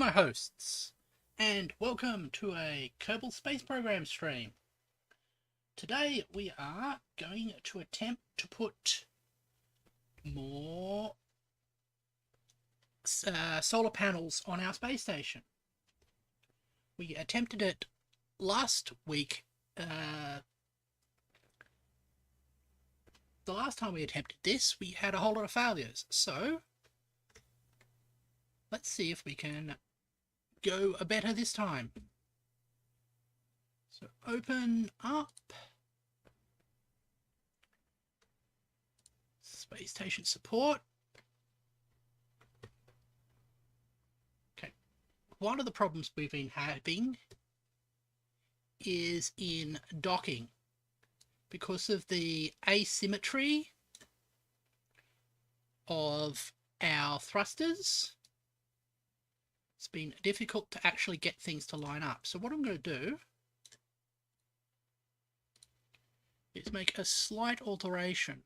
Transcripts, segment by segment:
my hosts, and welcome to a Kerbal Space Program stream. Today we are going to attempt to put more solar panels on our space station. We attempted it last week. The last time we attempted this, we had a whole lot of failures, so let's see if we can go better this time. So open up space station support. Okay, one of the problems we've been having is in docking because of the asymmetry of our thrusters. It's been difficult to actually get things to line up. So what I'm going to do is make a slight alteration.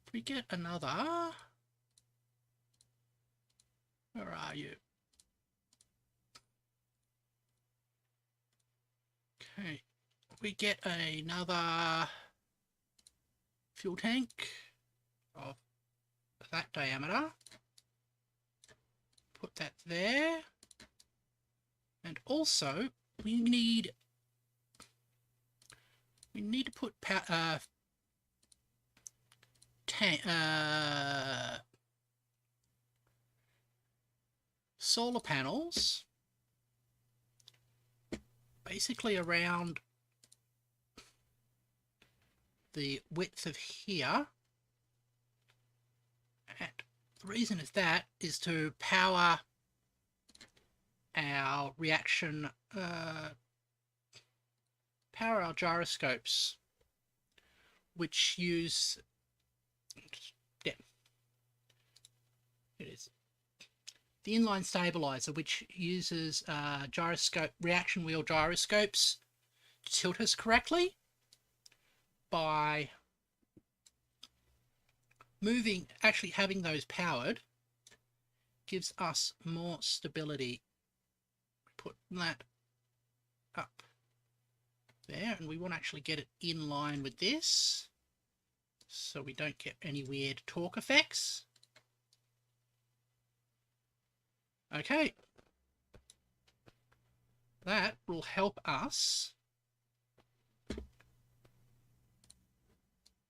If we get another... Where are you? Okay. We get another fuel tank of that diameter. Put that there, and also we need to put solar panels basically around the width of here. And the reason is to power our reaction, power our gyroscopes, which use, yeah, it is the inline stabilizer, which uses reaction wheel gyroscopes to tilt us correctly by actually having those powered gives us more stability. Put that up there, and we want to actually get it in line with this so we don't get any weird torque effects. Okay, that will help us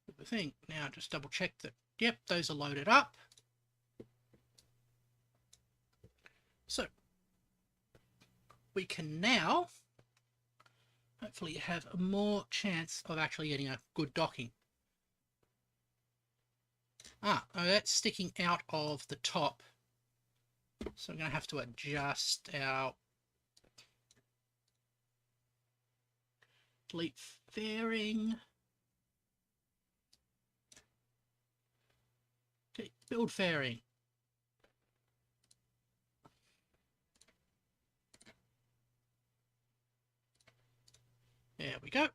with the thing. Now just double check that, yep, those are loaded up. So we can now hopefully have more chance of actually getting a good docking. Oh, that's sticking out of the top. So I'm going to have to adjust our delete fairing. Okay, build fairing. There we go.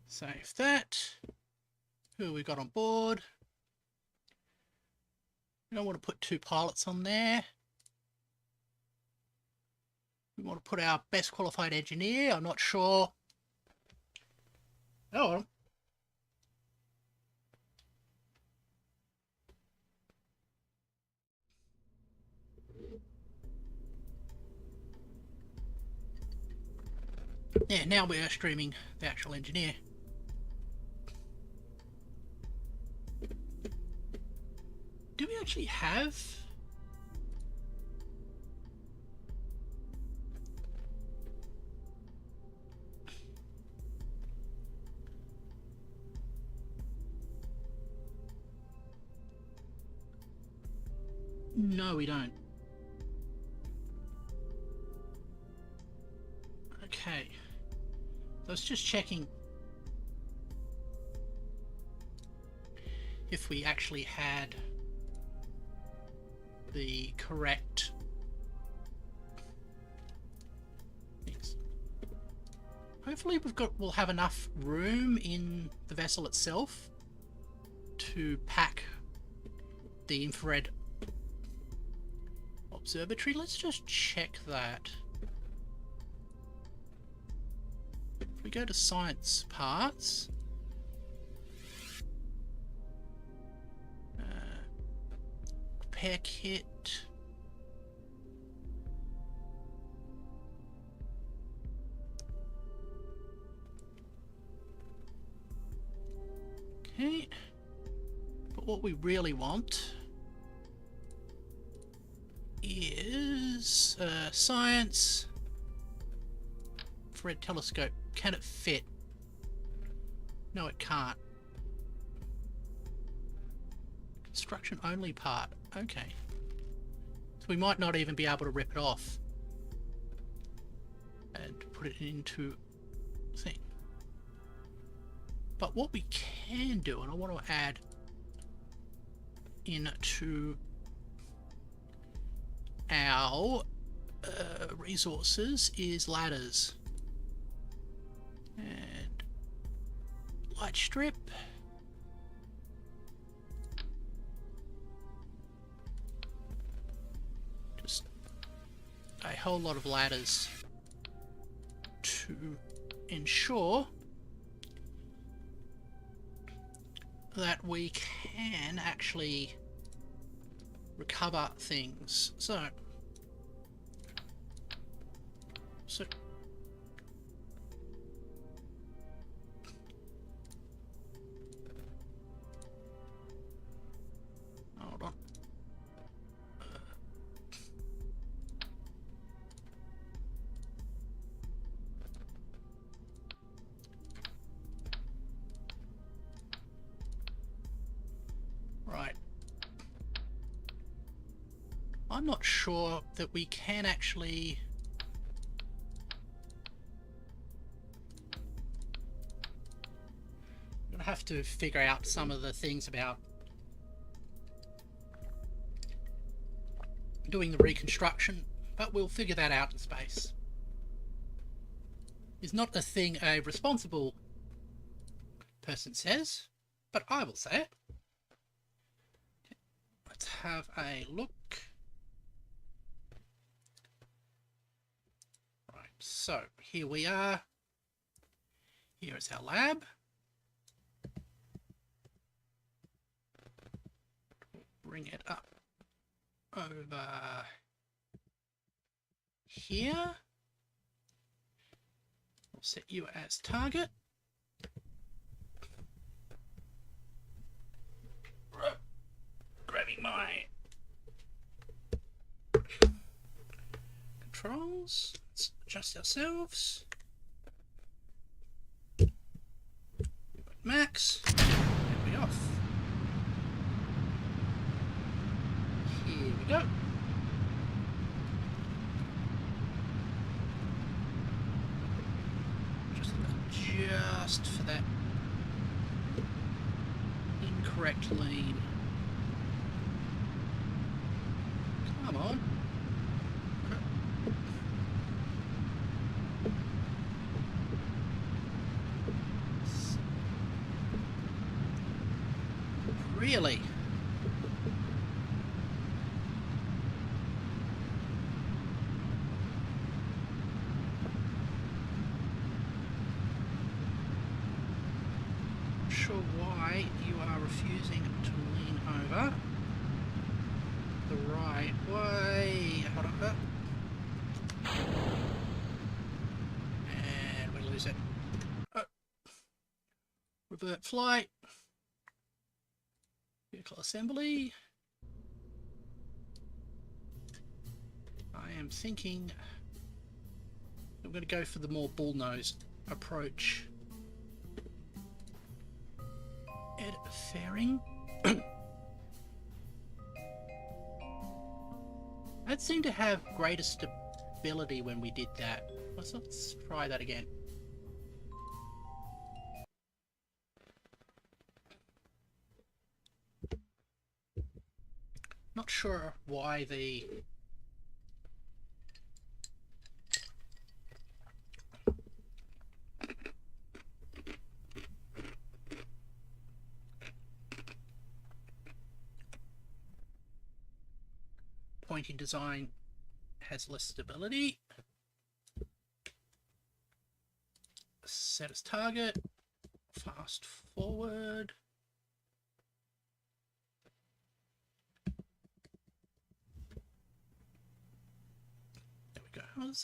Save that. Who have we got on board? We don't want to put two pilots on there. We want to put our best qualified engineer. I'm not sure. Oh. Yeah, now we are streaming the actual engineer. Do we actually have... No, we don't. Okay. I was just checking if we actually had the correct things. Hopefully we'll have enough room in the vessel itself to pack the infrared observatory. Let's just check that. If we go to science parts, repair kit, okay, but what we really want is science infrared telescope. Can it fit? No, it can't. Construction only part. Okay. So we might not even be able to rip it off and put it into thing. But what we can do, and I want to add into our resources, is ladders and light strip. Just a whole lot of ladders to ensure that we can actually recover things. So hold on. Right. I'm not sure that we can actually have to figure out some of the things about doing the reconstruction, but we'll figure that out in space. It's not a thing a responsible person says, but I will say it. Let's have a look. Right, so here we are. Here is our lab. Bring it up over here. We'll set you as target. Grabbing my controls. Let's adjust ourselves. Max. And we off. Here we go. Just adjust for that incorrect lean. Come on. Really? Why you are refusing to lean over the right way. Hold on. And we lose it. Oh. Revert flight. Vehicle assembly. I am thinking I'm going to go for the more bullnose approach. Ed fairing. That seemed to have greater stability when we did that. Let's try that again. Not sure why the pointy design has less stability. Set as target. Fast forward. There we go. Oh, there's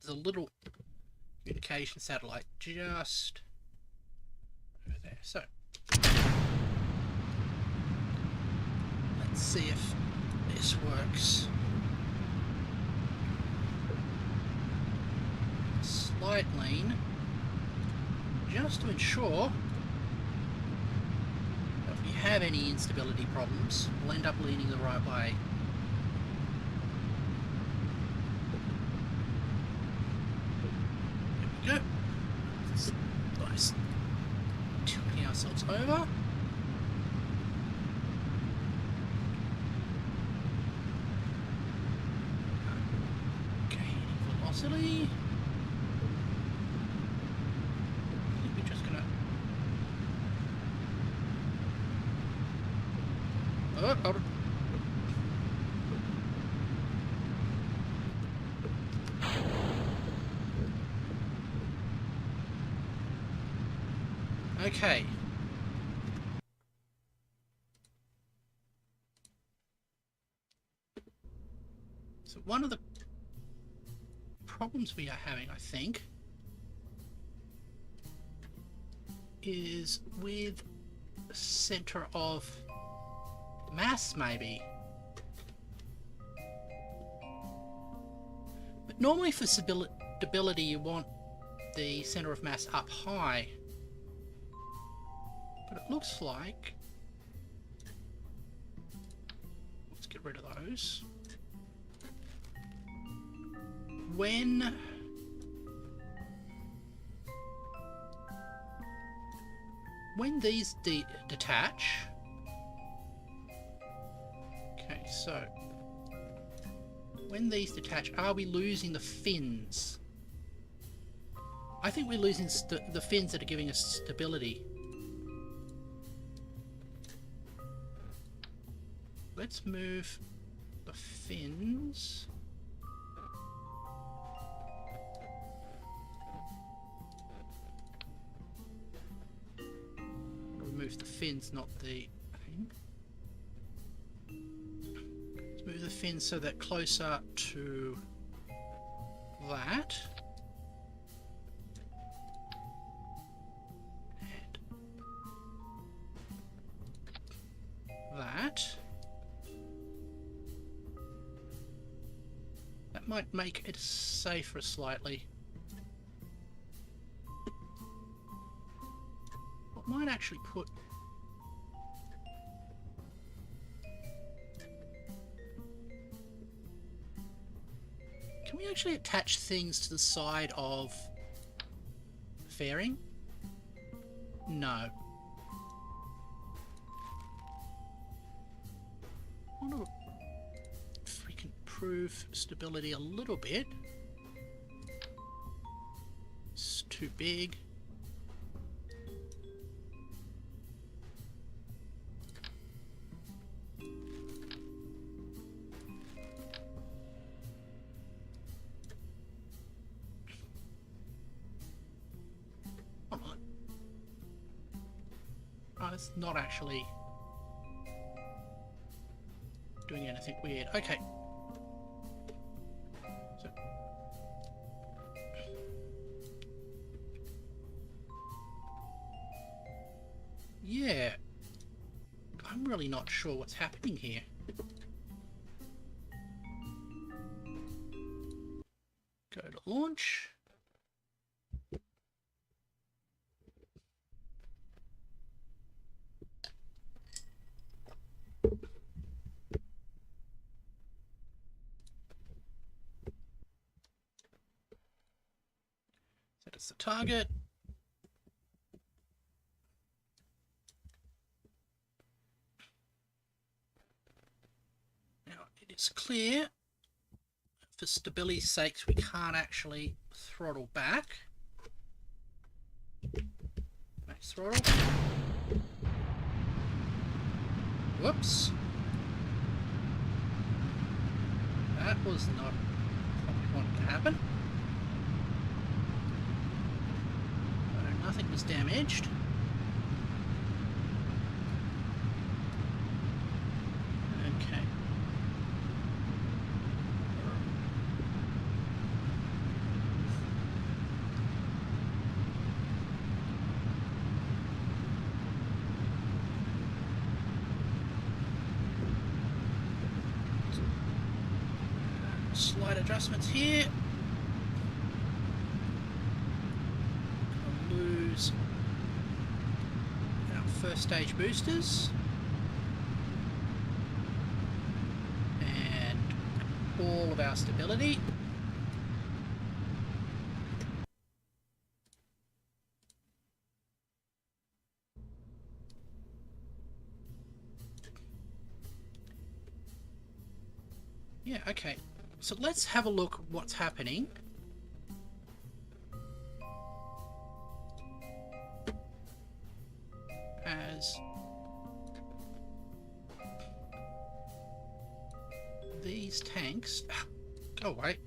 a little communication satellite just over there. So let's see if this works. Slight lean, just to ensure that if we have any instability problems, we'll end up leaning the right way. There we go. Nice. Tilting ourselves over. Gaining velocity. Okay. So one of the problems we are having, I think, is with the center of mass, maybe. But normally for stability you want the center of mass up high. But it looks like... let's get rid of those. When these detach... okay, so when these detach, are we losing the fins? I think we're losing the fins that are giving us stability. Let's move the fins. Remove the fins, not the thing. Let's move the fins so that closer to that. And that. That might make it safer slightly. What might actually put... can we actually attach things to the side of the fairing? No. I wonder if we can improve stability a little bit. It's too big. Come on. Oh, it's not actually doing anything weird. Okay. So, yeah. I'm really not sure what's happening here. Go to launch. Set as the target. Now it is clear, for stability's sake, we can't actually throttle back. Max throttle. Whoops. was not what we wanted to happen. So nothing was damaged. Okay. Slight adjustments here. I'll lose our first stage boosters and all of our stability. Yeah, okay. So let's have a look what's happening. As these tanks go away.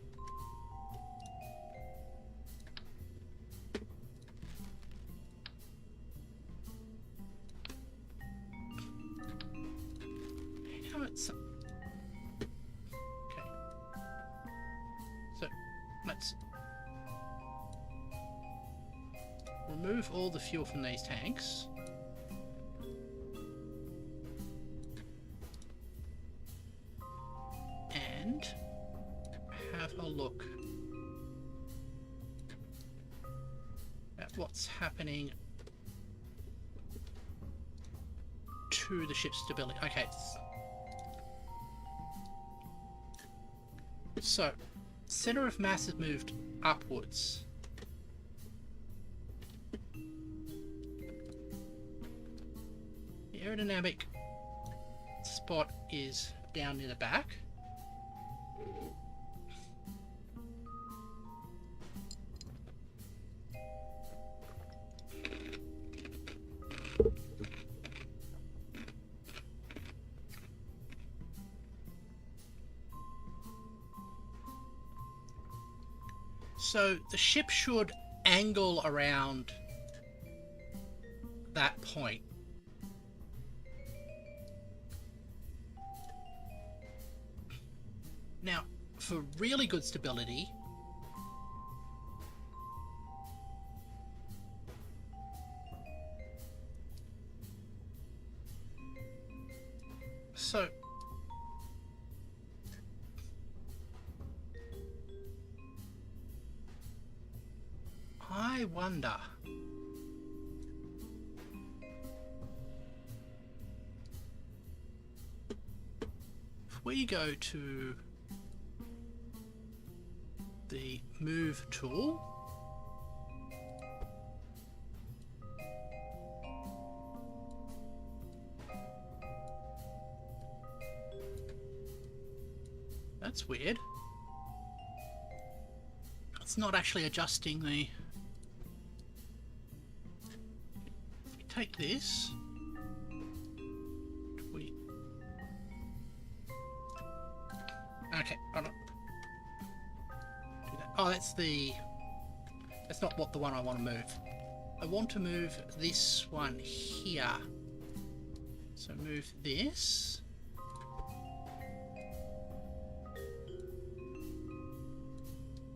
How it's let's remove all the fuel from these tanks. And have a look at what's happening to the ship's stability. Okay. So center of mass has moved upwards. The aerodynamic spot is down near the back. So the ship should angle around that point. Now, for really good stability, so I wonder if we go to the move tool, that's weird. It's not actually adjusting the... Take this. Okay, hold on. Do that. Oh, that's the... That's not what the one I want to move. I want to move this one here. So move this.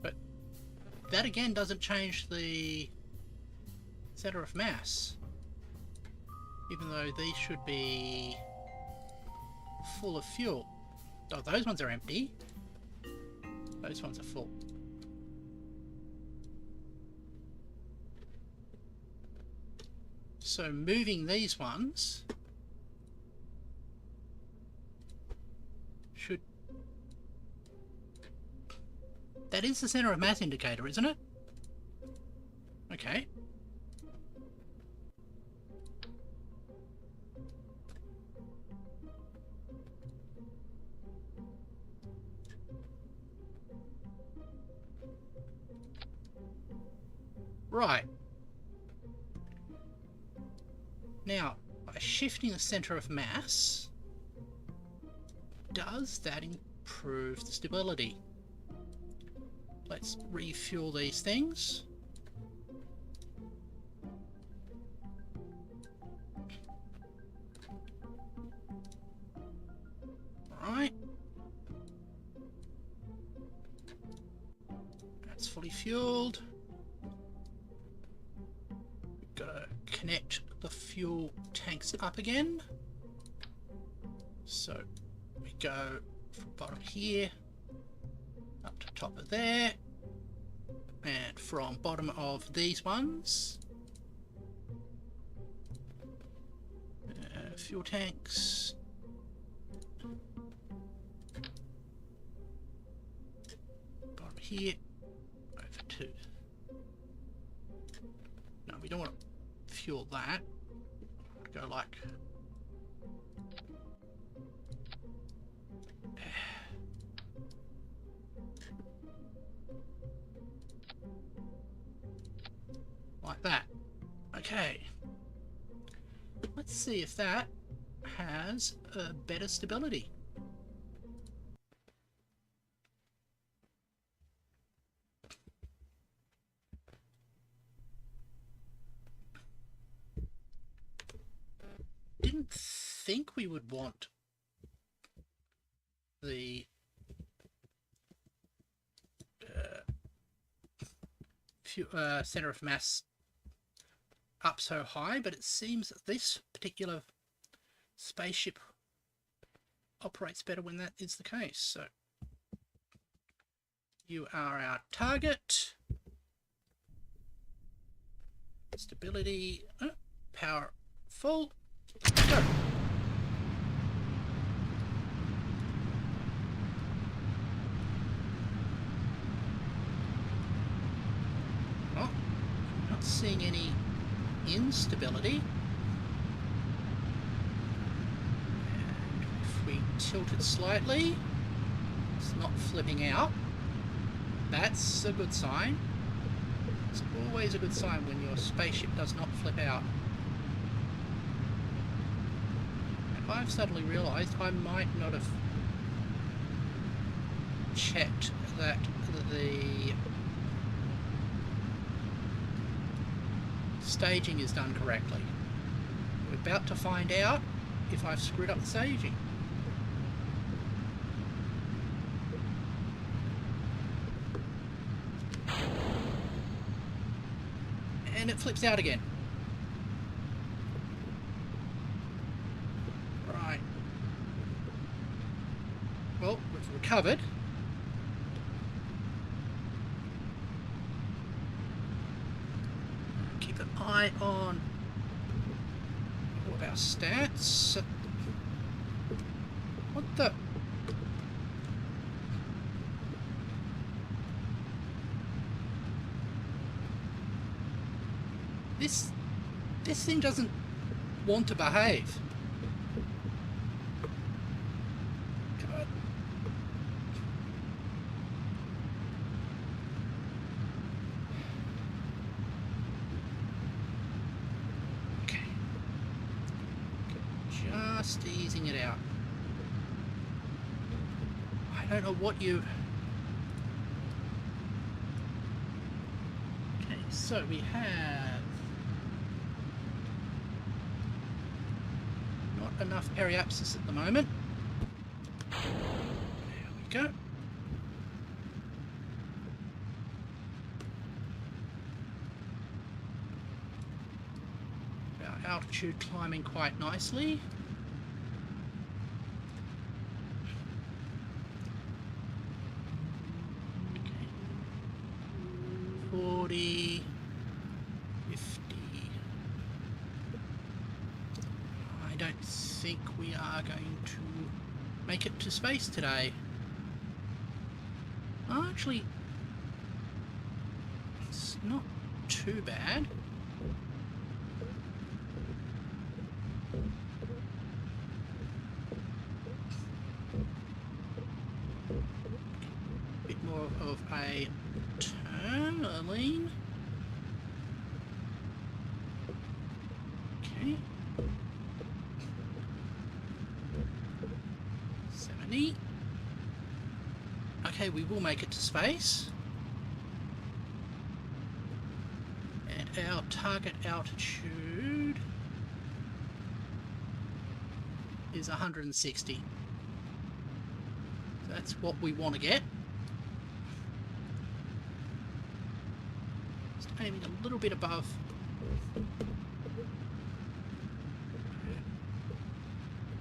But that again doesn't change the center of mass. Even though these should be full of fuel. Oh, those ones are empty. Those ones are full. So moving these ones should... That is the center of mass indicator, isn't it? Okay. Right. Now, by shifting the center of mass, does that improve the stability. Let's refuel these things. Alright. That's fully fueled. Gotta connect the fuel tanks up again. So we go from bottom here up to top of there, and from bottom of these ones, fuel tanks, bottom here over to, no, we don't want to fuel that, go like that. Okay, let's see if that has a better stability. Didn't think we would want the center of mass up so high, but it seems that this particular spaceship operates better when that is the case. So you are our target. Stability, power full, go. Oh, not seeing any instability. And if we tilt it slightly, it's not flipping out. That's a good sign. It's always a good sign when your spaceship does not flip out. And I've suddenly realised I might not have checked that the staging is done correctly. We're about to find out if I've screwed up the staging. And it flips out again. Right. Well, we've recovered. Keep an eye on all of our stats. What the? This thing doesn't want to behave. God. Okay. Just easing it out. I don't know what you... Okay, so we have enough periapsis at the moment. There we go. Our altitude climbing quite nicely. Okay. 40, 50. I don't think we are going to make it to space today. Oh, actually, it's not too bad. A bit more of a turn, a lean. Okay. 70. Okay, we will make it to space. And our target altitude is 160. So that's what we want to get. Just aiming a little bit above.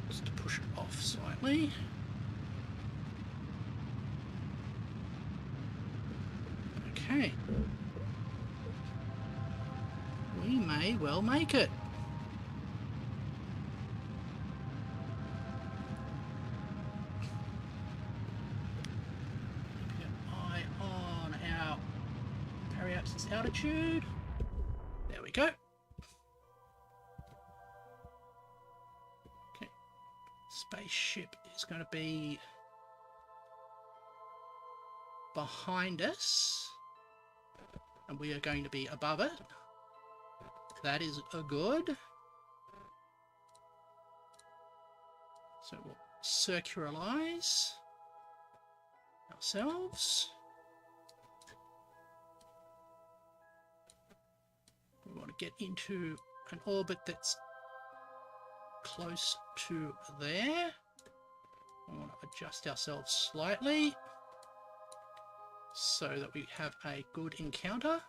Just to push it off slightly. Okay. We may well make it. Keep an eye on our periapsis altitude. There we go. Okay. Spaceship is going to be behind us, and we are going to be above it. That is a good. So we'll circularize ourselves. We want to get into an orbit that's close to there. We want to adjust ourselves slightly so that we have a good encounter.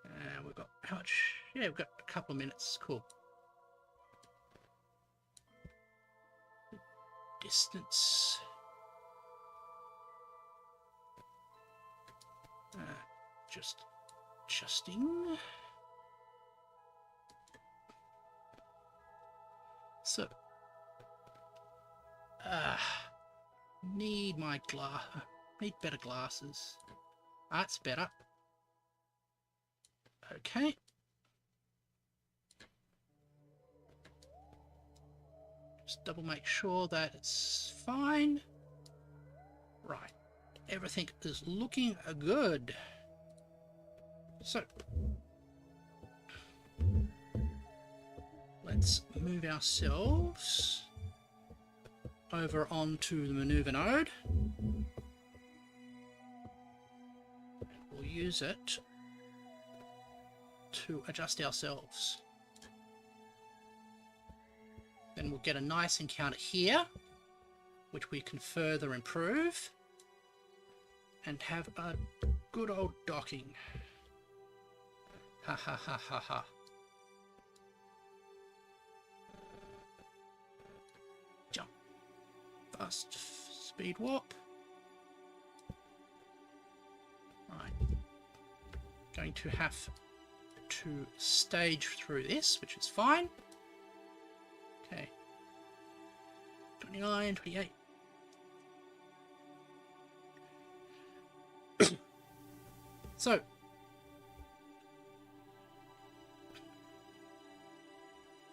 And we've got how much? Yeah, we've got a couple of minutes. Cool. Distance. Just adjusting. So, need better glasses. That's better. Okay. Just double make sure that it's fine. Right. Everything is looking good. So, let's move ourselves over onto the maneuver node. We'll use it to adjust ourselves. Then we'll get a nice encounter here, which we can further improve and have a good old docking. Ha ha ha ha ha. Jump. Fast speed warp. Right. Going to have to stage through this, which is fine. Okay. 29, 28. So,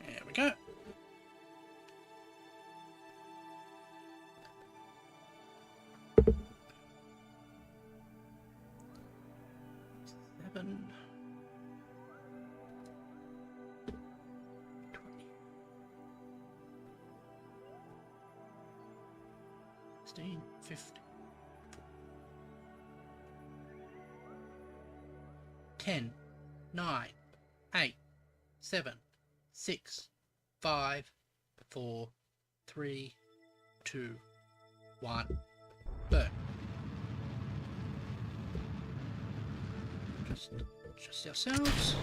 there we go. Seven. 16, 15. 10, 9, 8, 7, 6, 5, 4, 3, 2, 1. Burn. Just adjust ourselves.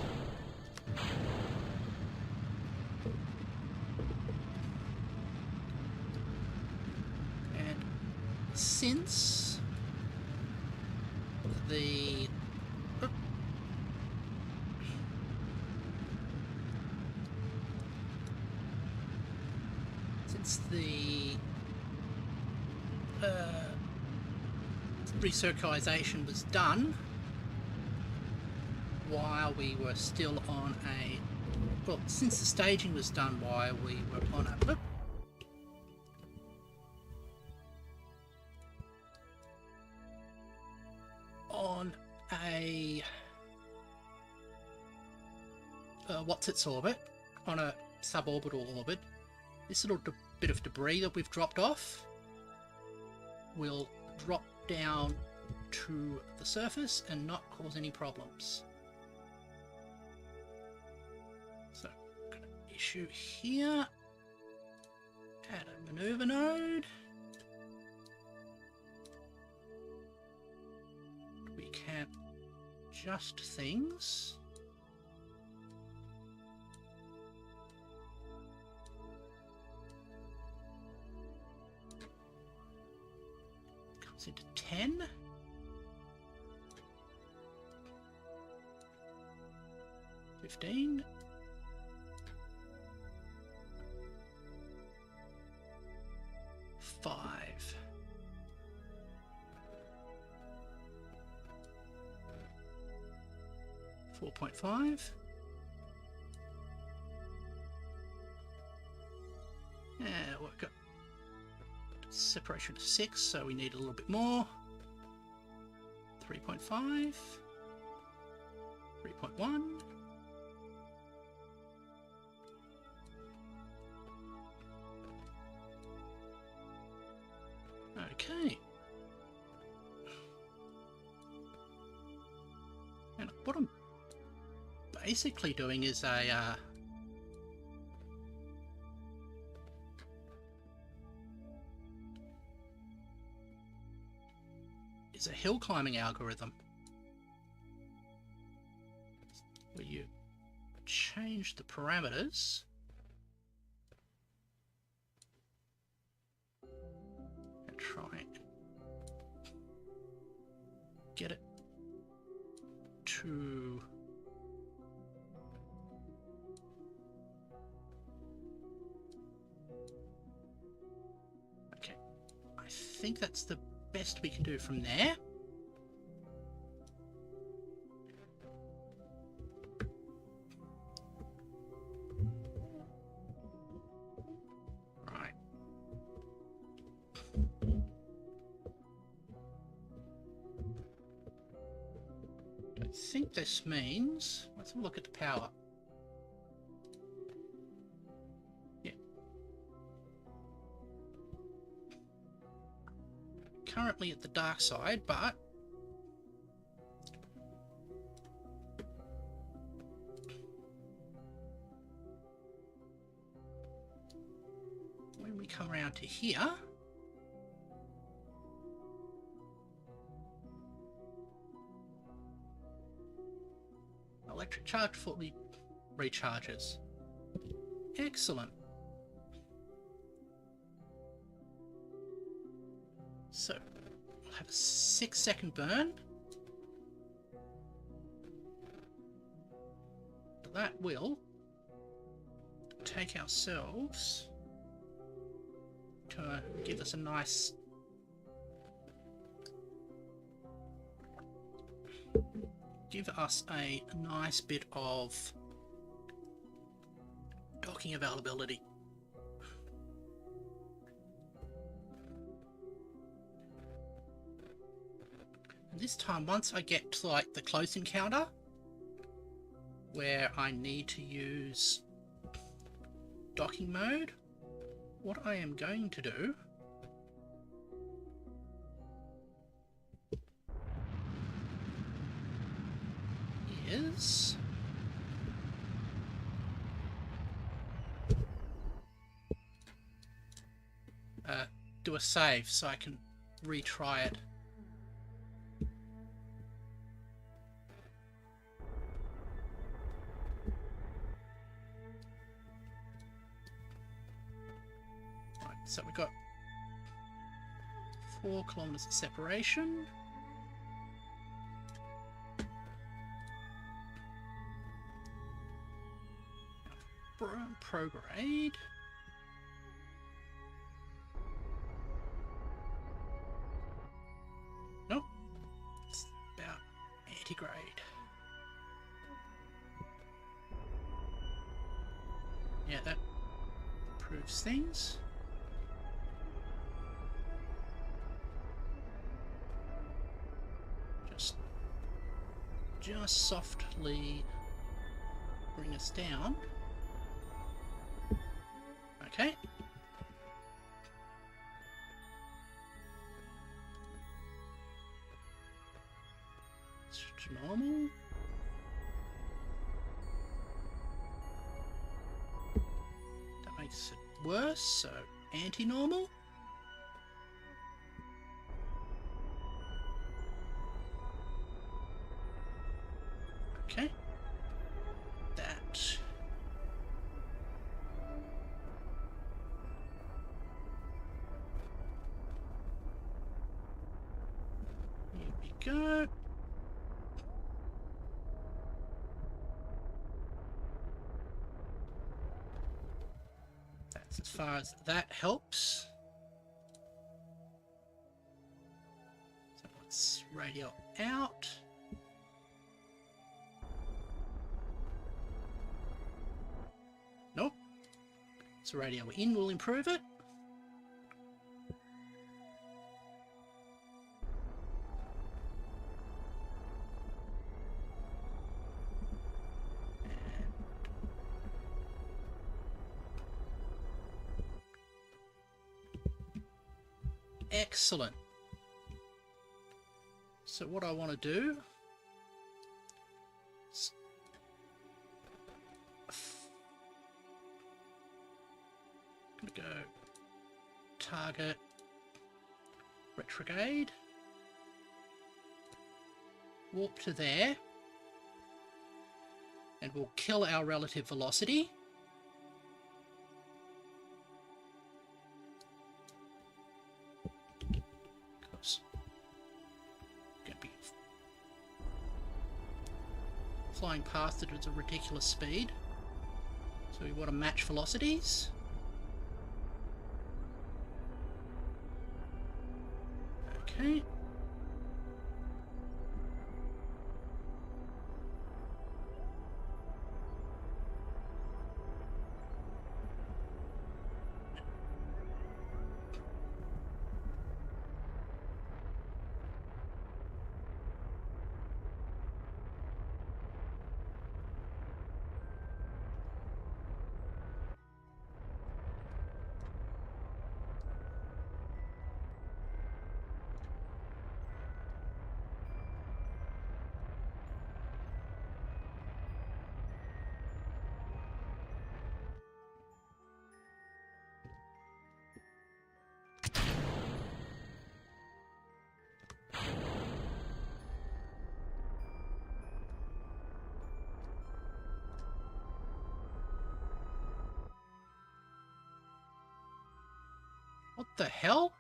And since the recirculation was done while we were still on a, well, since the staging was done while we were on a, what's its orbit, on a suborbital orbit, This little bit of debris that we've dropped off will drop down to the surface and not cause any problems. So I'm going to issue here, add a maneuver node. We can adjust things. Comes into 10. 15. 5. 4.5. Yeah, we've got separation of 6, so we need a little bit more. 3.5. 3.1. Okay. And what I'm basically doing is a hill climbing algorithm where you change the parameters and try and get it to okay. I think that's the best we can do from there. Right. I think this means, let's have a look at the power. Yeah. Currently at the dark side, but when we come around to here, electric charge fully recharges. Excellent. So we'll have a 6-second burn. That will take ourselves to give us a nice bit of docking availability. And this time, once I get to like the close encounter where I need to use docking mode, what I am going to do is do a save so I can retry it. Right, so we've got 4 kilometers of separation. Prograde. Nope. It's about anti-grade. Yeah, that improves things. Just softly bring us down. Okay. normal. That makes it worse, so anti-normal. Okay. That. Here we go. That's as far as that helps. So let's radio out. Nope. So radio in will improve it. Excellent. So what I want to do is I'm going to go target retrograde, warp to there, and we'll kill our relative velocity. Flying past it at a ridiculous speed, so we want to match velocities. Okay. What the hell?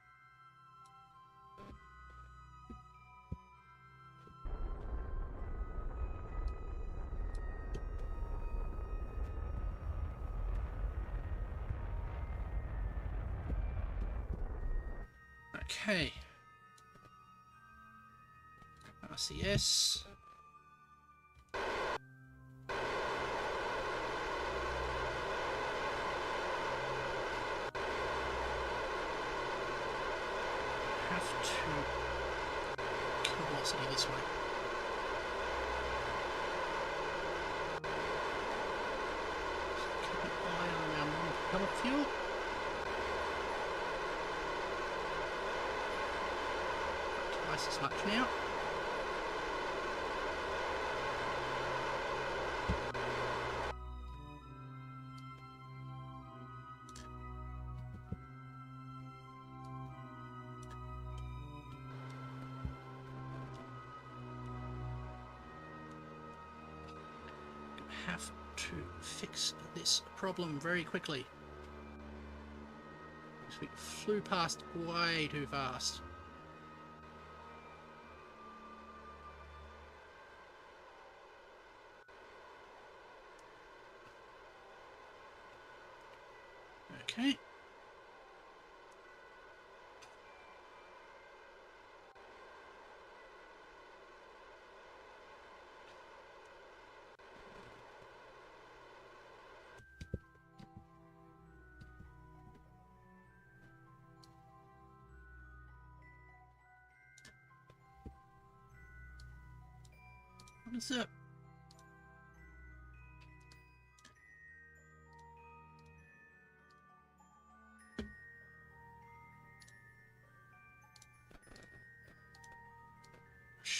Okay. RCS. Have to kill velocity this way. Keep an eye on our non-propellant fuel. Twice as much now. Have to fix this problem very quickly. Because we flew past way too fast. Okay. What is it?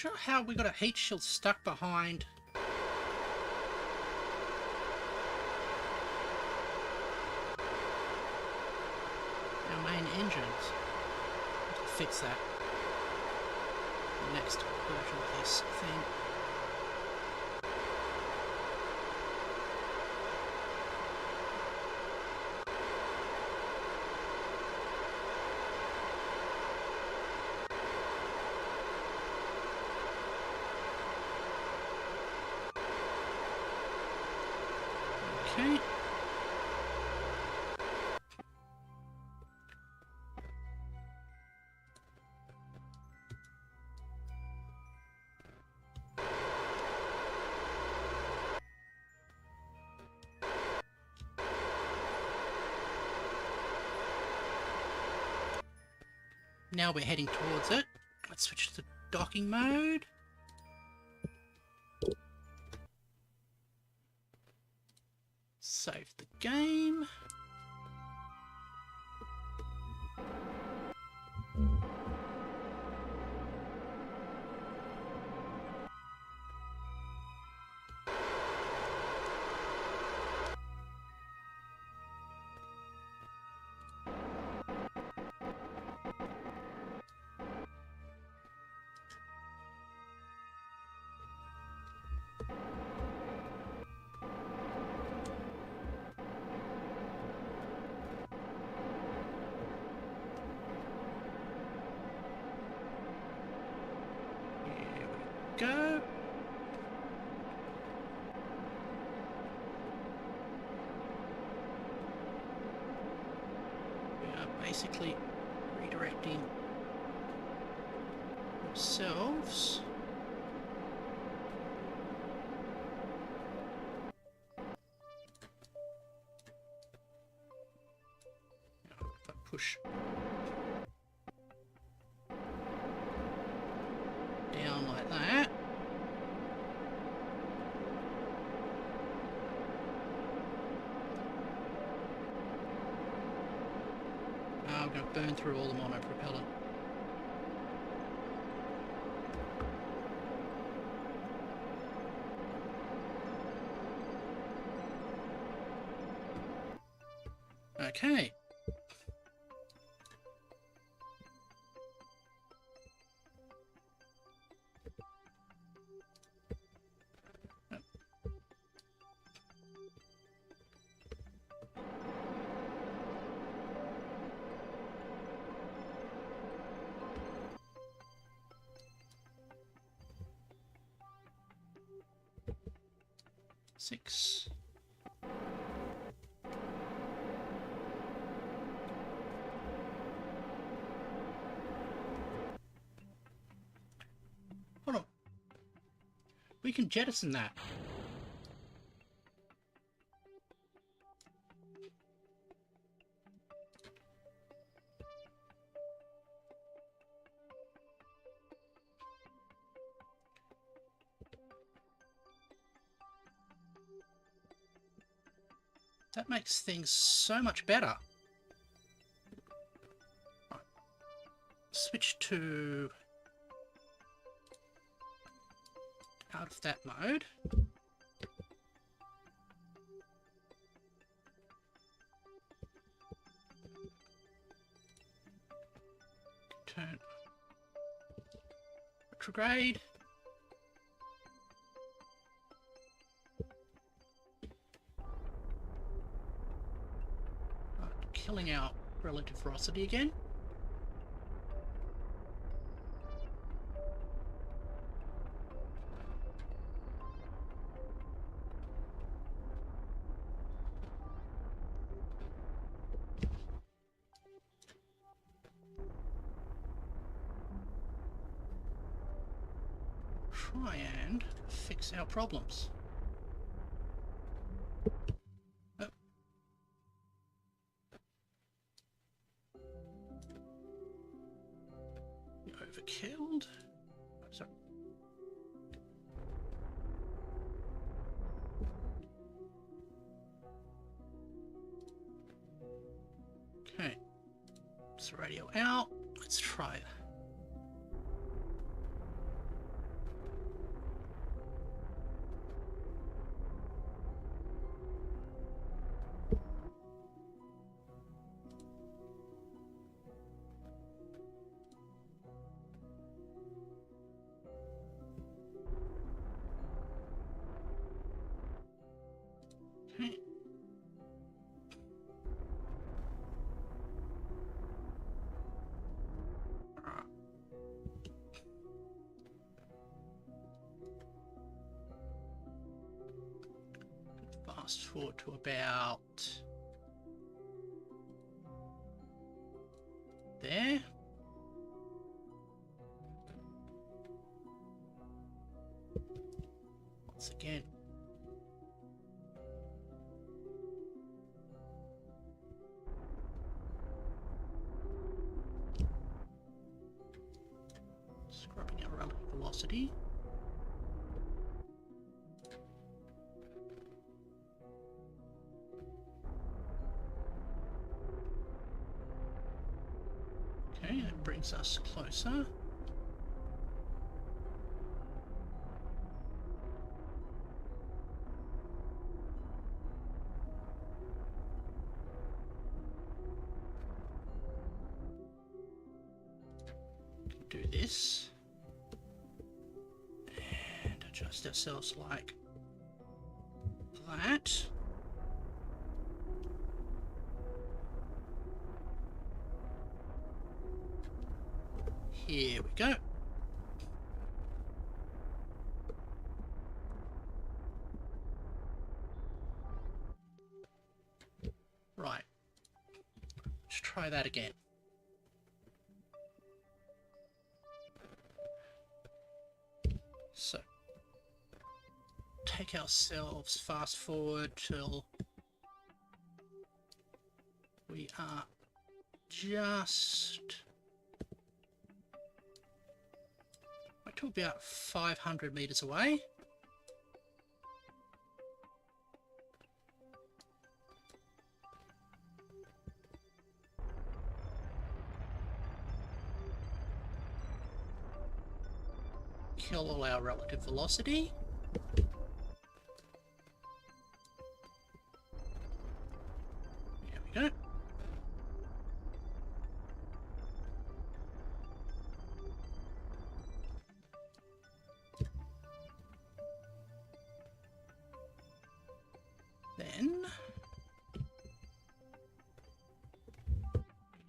sure how we got a heat shield stuck behind our main engines. I'll fix that in the next version of this thing. Okay. Now we're heading towards it. Let's switch to docking mode. Save the game. Go. We are basically redirecting ourselves. If I push down like that. I'm going to burn through all the monopropellant. Okay. Six. Hold on. We can jettison that. That makes things so much better. Right. Switch to out of that mode. Turn retrograde. Killing our relative velocity again. Try and fix our problems. Overkilled. Sorry. Okay. It's radio out. Let's try it. fast forward to about there. Once again. Scrubbing our relative velocity. Okay, that brings us closer. Do this and adjust ourselves like that. Here we go. Right. Let's try that again. So, take ourselves fast forward till we are just to about 500 meters away. Kill all our relative velocity. There we go. Then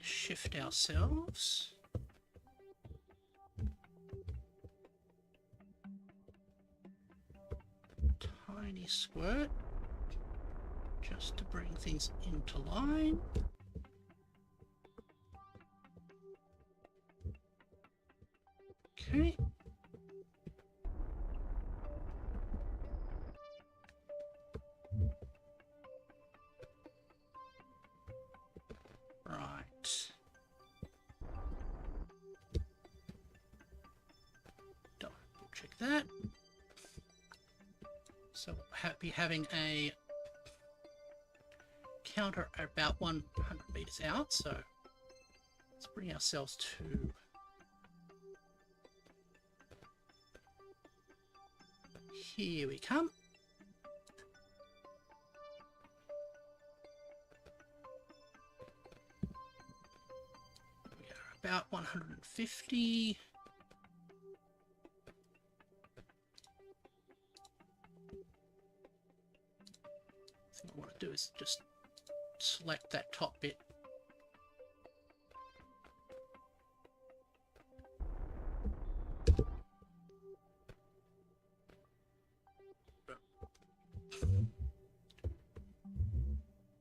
shift ourselves. Tiny squirt, just to bring things into line. Okay. Right. Double check that. So we'll be having a counter about 100 meters out. So let's bring ourselves to here we come. We are about 150. What I want to do is just select that top bit.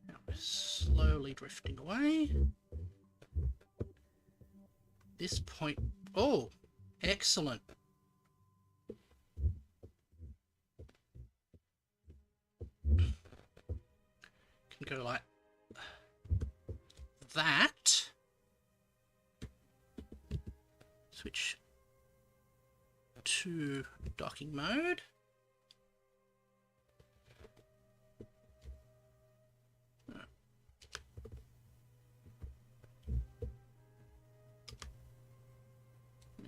Now we're slowly drifting away. This point, oh, excellent. Can go like that. Switch to docking mode.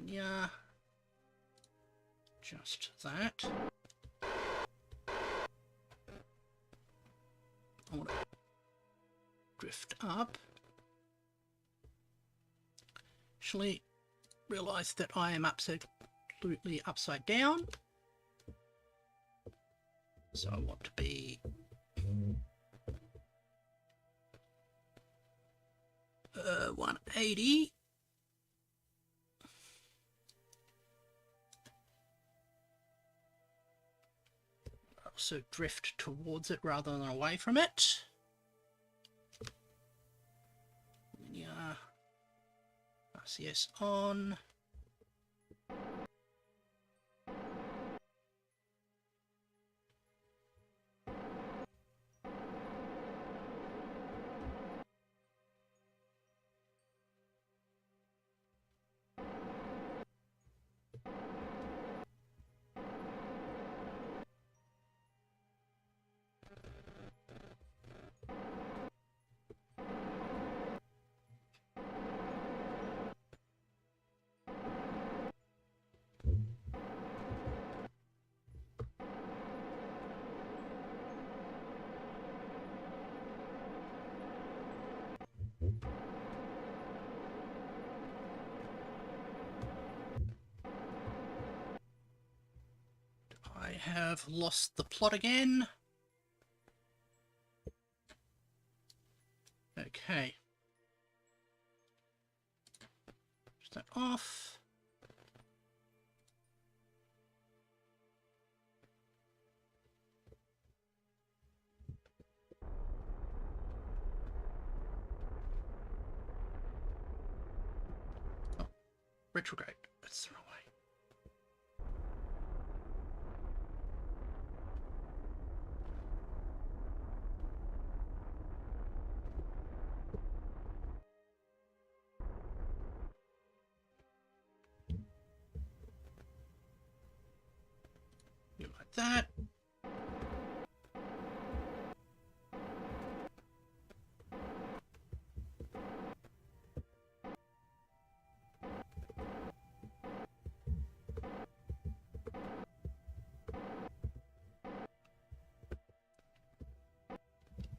Yeah, just that. I want to drift up. Actually, realise that I am absolutely upside down. So I want to be 180. also drift towards it rather than away from it. Linear RCS on. I have lost the plot again. Okay. Is that off? Oh, retrograde. That's the wrong way. You like that.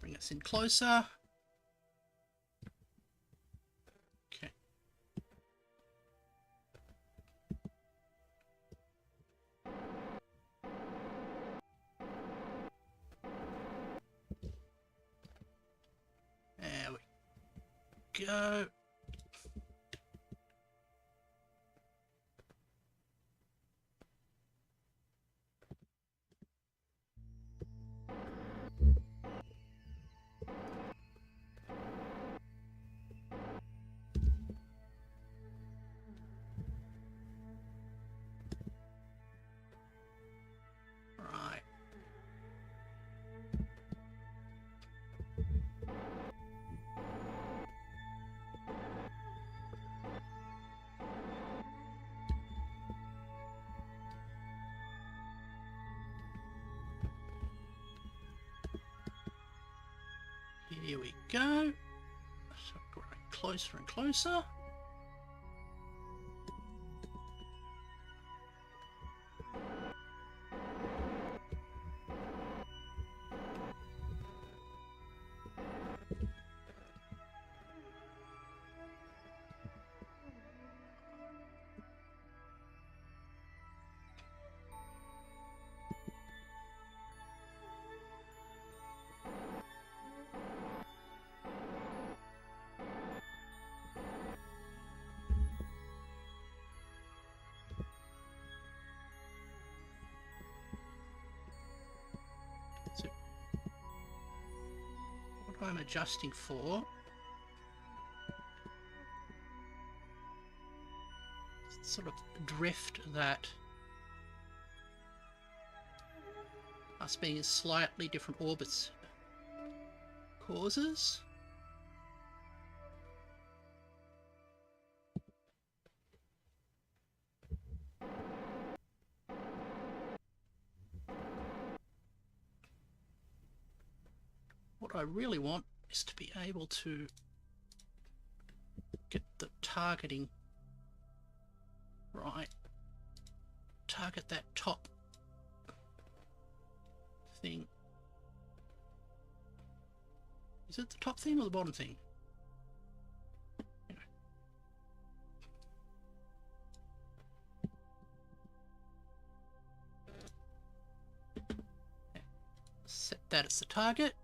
Bring us in closer. Okay. There we go. Right. Here we go. So growing closer and closer. So what I'm adjusting for sort of drift that us being in slightly different orbits causes. What I really want is to be able to get the targeting right. Target that top thing. Is it the top thing or the bottom thing? Anyway. Set that as the target.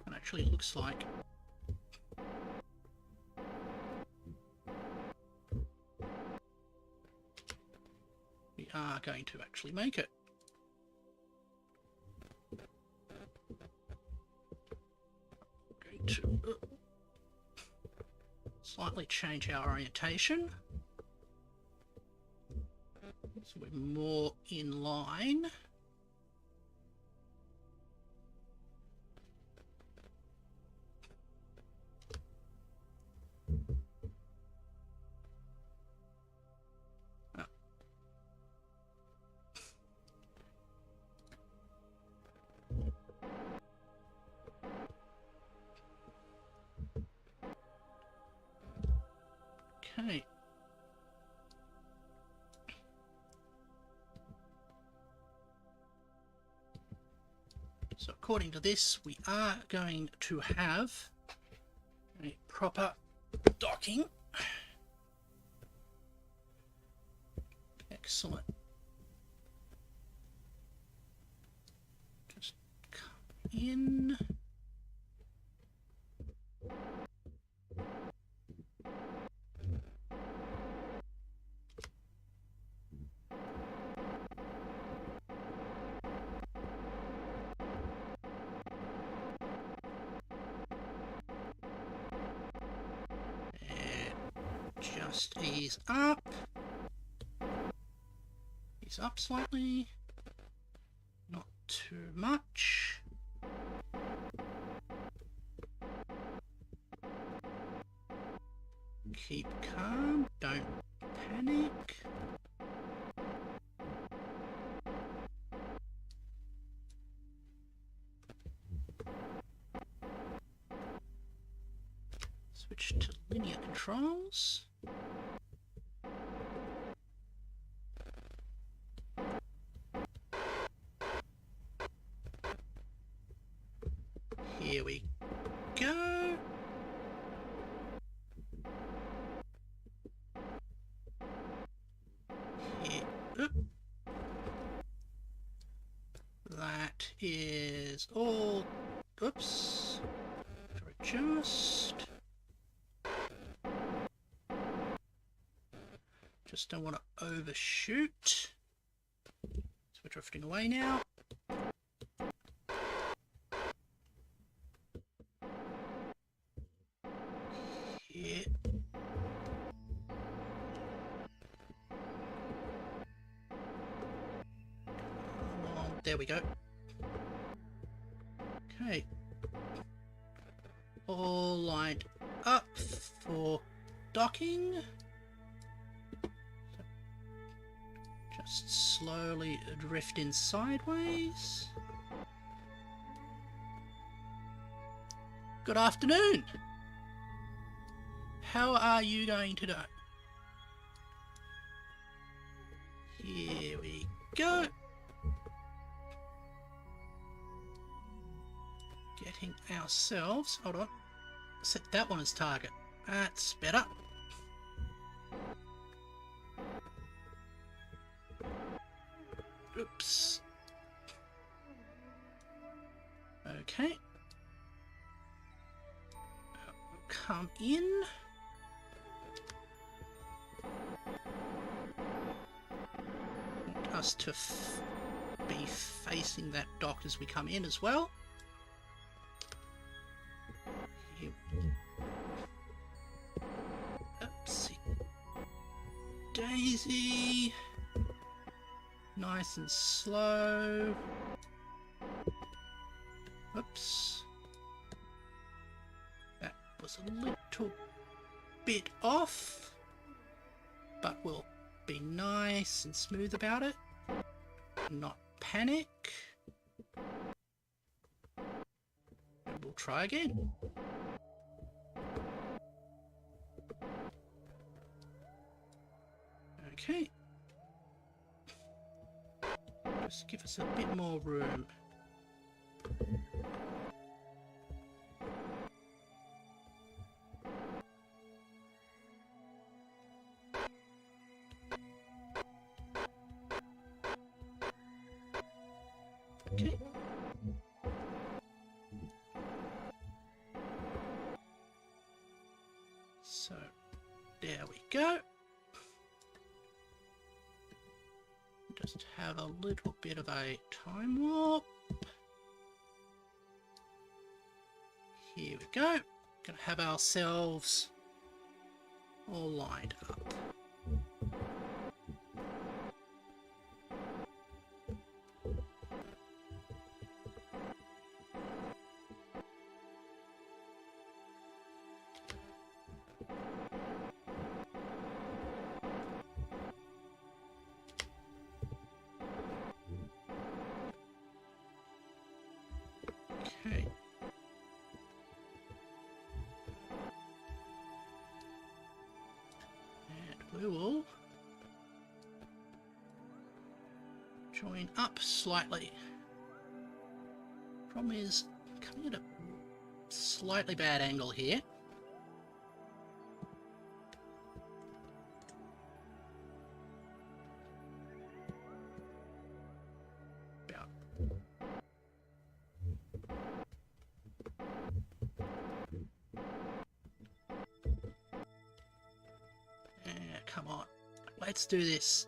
And actually it looks like going to actually make it. I'm going to slightly change our orientation so we're more in line. Okay. So according to this, we are going to have a proper docking. Excellent. Just come in. Just ease up. Ease up slightly. Not too much. Keep calm. Don't panic. Switch to linear controls. Here we go. Here. Oop. That is all. Oops. Adjust. Just don't want to overshoot. So we're drifting away now. Here. Come on. There we go. Okay. All lined up for docking. Just slowly drift in sideways. Good afternoon. How are you going today? Here we go. Getting ourselves, hold on, set that one as target. That's better. Oops. Okay. Come in. Want us to be facing that dock as we come in as well. Here. Oopsie daisy. Nice and slow. Oops. That was a little bit off, but we'll be nice and smooth about it. Not panic. And we'll try again. Okay. Just give us a bit more room. Okay. So, there we go. Just have a little bit of a time warp. Here we go. Gonna have ourselves all lined up. Okay. And we will join up slightly. Problem is, coming at a slightly bad angle here. About. Come on, let's do this.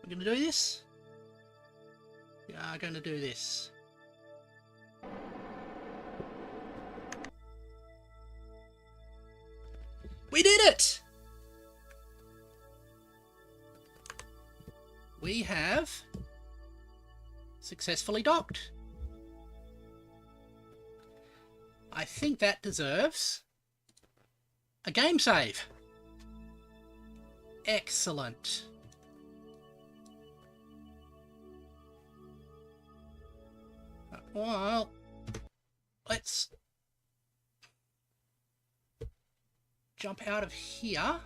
We're going to do this? We are going to do this. We did it! We have successfully docked. I think that deserves a game save. Excellent. Well, let's jump out of here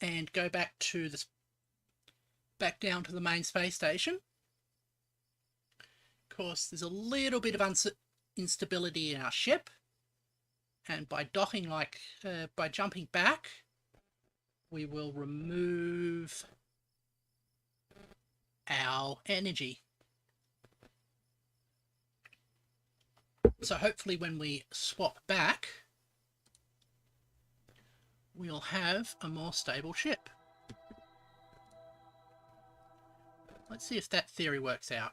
and go back to this, back down to the main space station. Of course, there's a little bit of instability in our ship, and by docking, by jumping back, we will remove our energy. So hopefully when we swap back, we'll have a more stable ship. Let's see if that theory works out.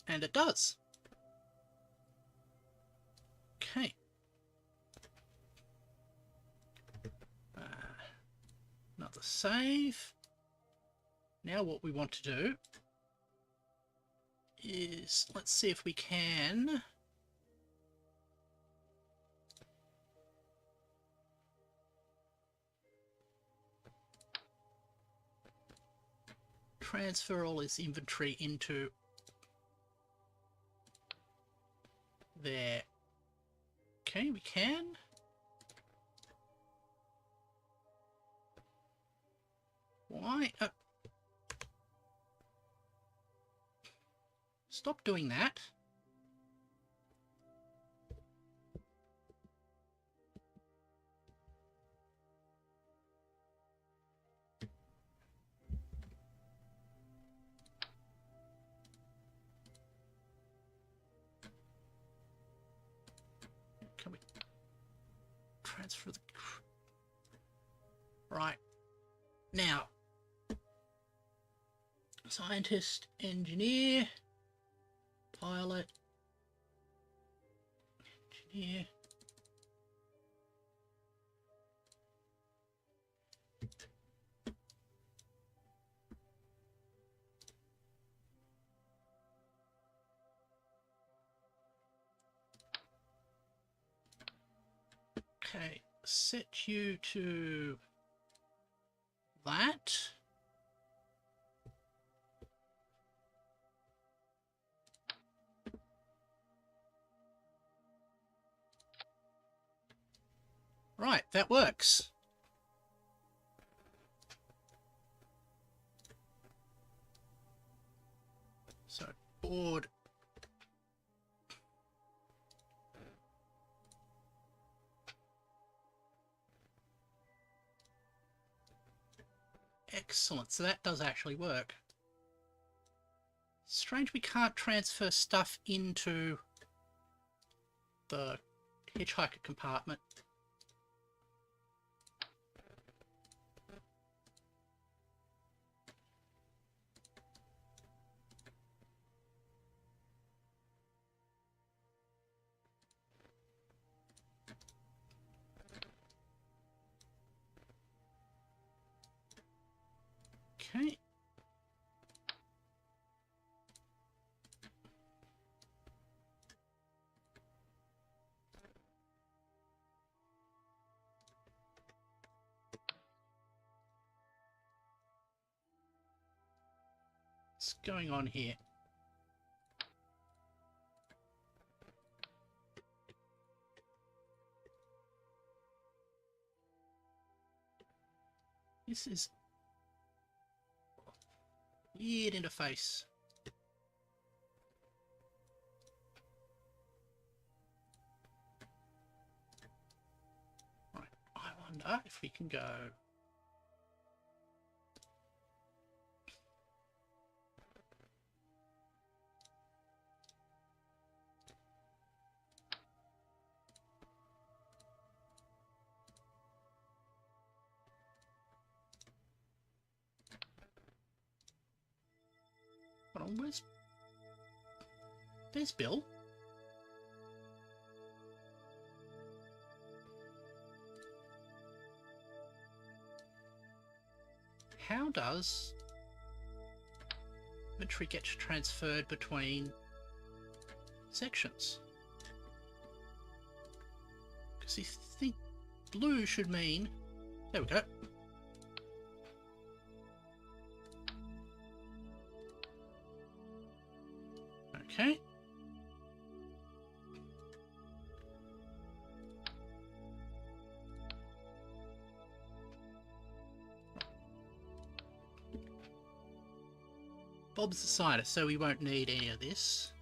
And it does. Okay. Another save. Now what we want to do is, let's see if we can transfer all his inventory into there. Okay, we can. Why? Stop doing that. Can we transfer the... Right. Now, scientist, engineer, pilot, engineer. Okay, set you to that. Right, that works. So, board. Excellent, so that does actually work. Strange we can't transfer stuff into the hitchhiker compartment. Okay. What's going on here? This is weird interface. Right, I wonder if we can go. Hold on, there's Bill. How does inventory get transferred between sections? Because I think blue should mean... There we go. Okay. Bob's the cider, so we won't need any of this.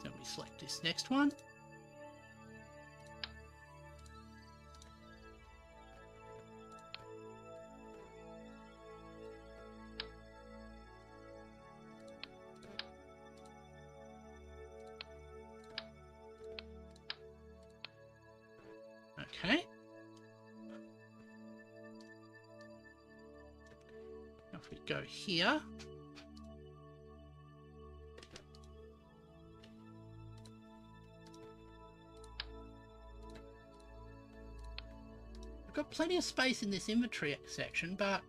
Then we select this next one. Okay. Now if we go here, we've got plenty of space in this inventory section, but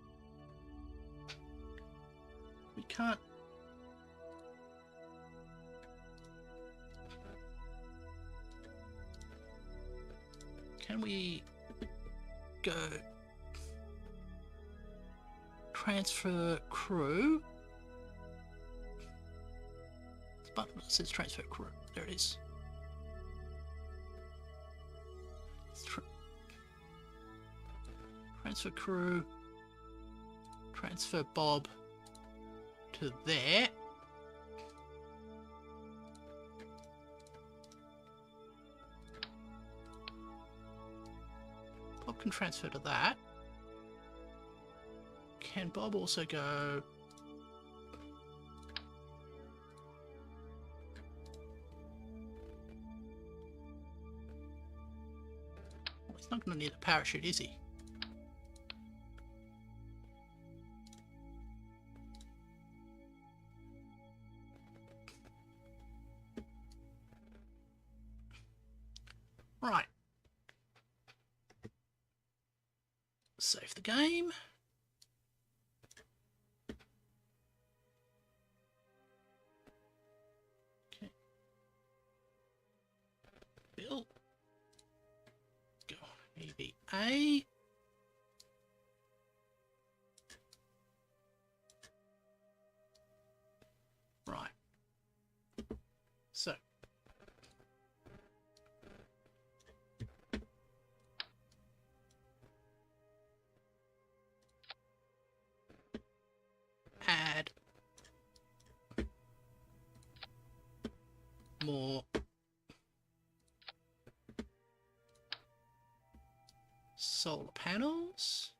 we can't. Can we go transfer crew? The button that says transfer crew. There it is. Transfer crew. Transfer Bob to there. Bob can transfer to that. Can Bob also go... Well, he's not going to need a parachute, is he? Right. Save the game. Okay. Bill. Go on. EVA. Right. So. Add more solar panels.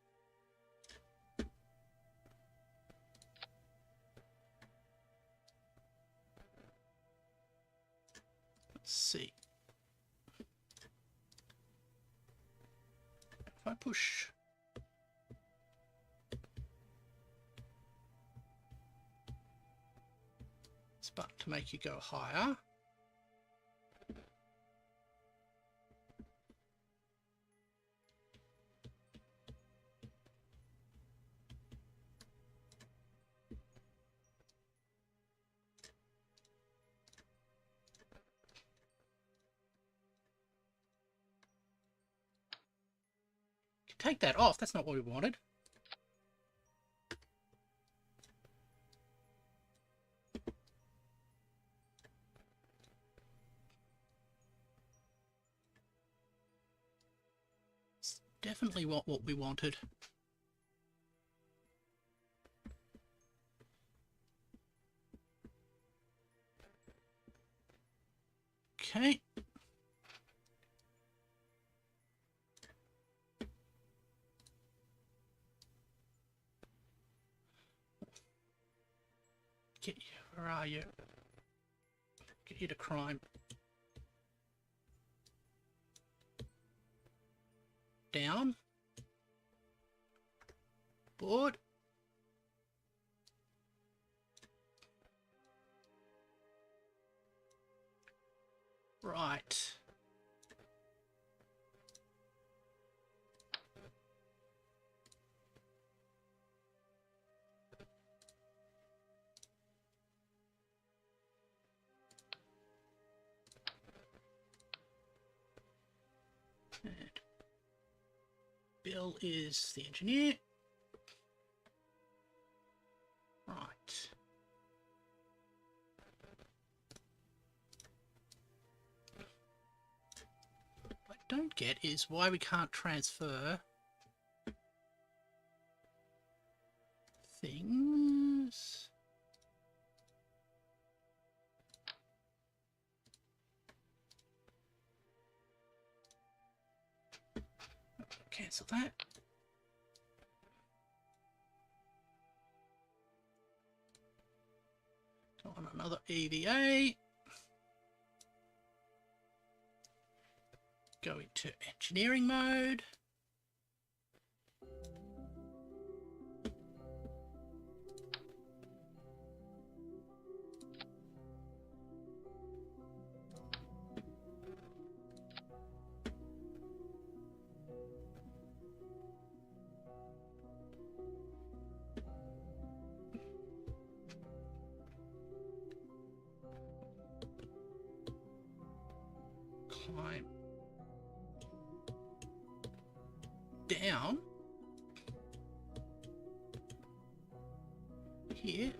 see. If I push this button to make you go higher, take that off. That's not what we wanted. It's definitely what we wanted. Okay. Get you, where are you? Get you to crime. Down. Board. Right. And Bill is the engineer. Right. What I don't get is why we can't transfer things. Cancel that. Go on another EVA. Go into engineering mode. Climb down here.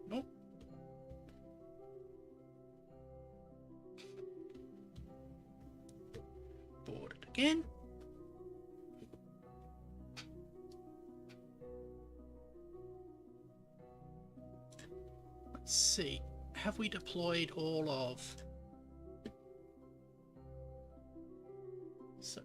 Nope. Board it again. Let's see. Have we deployed all of... So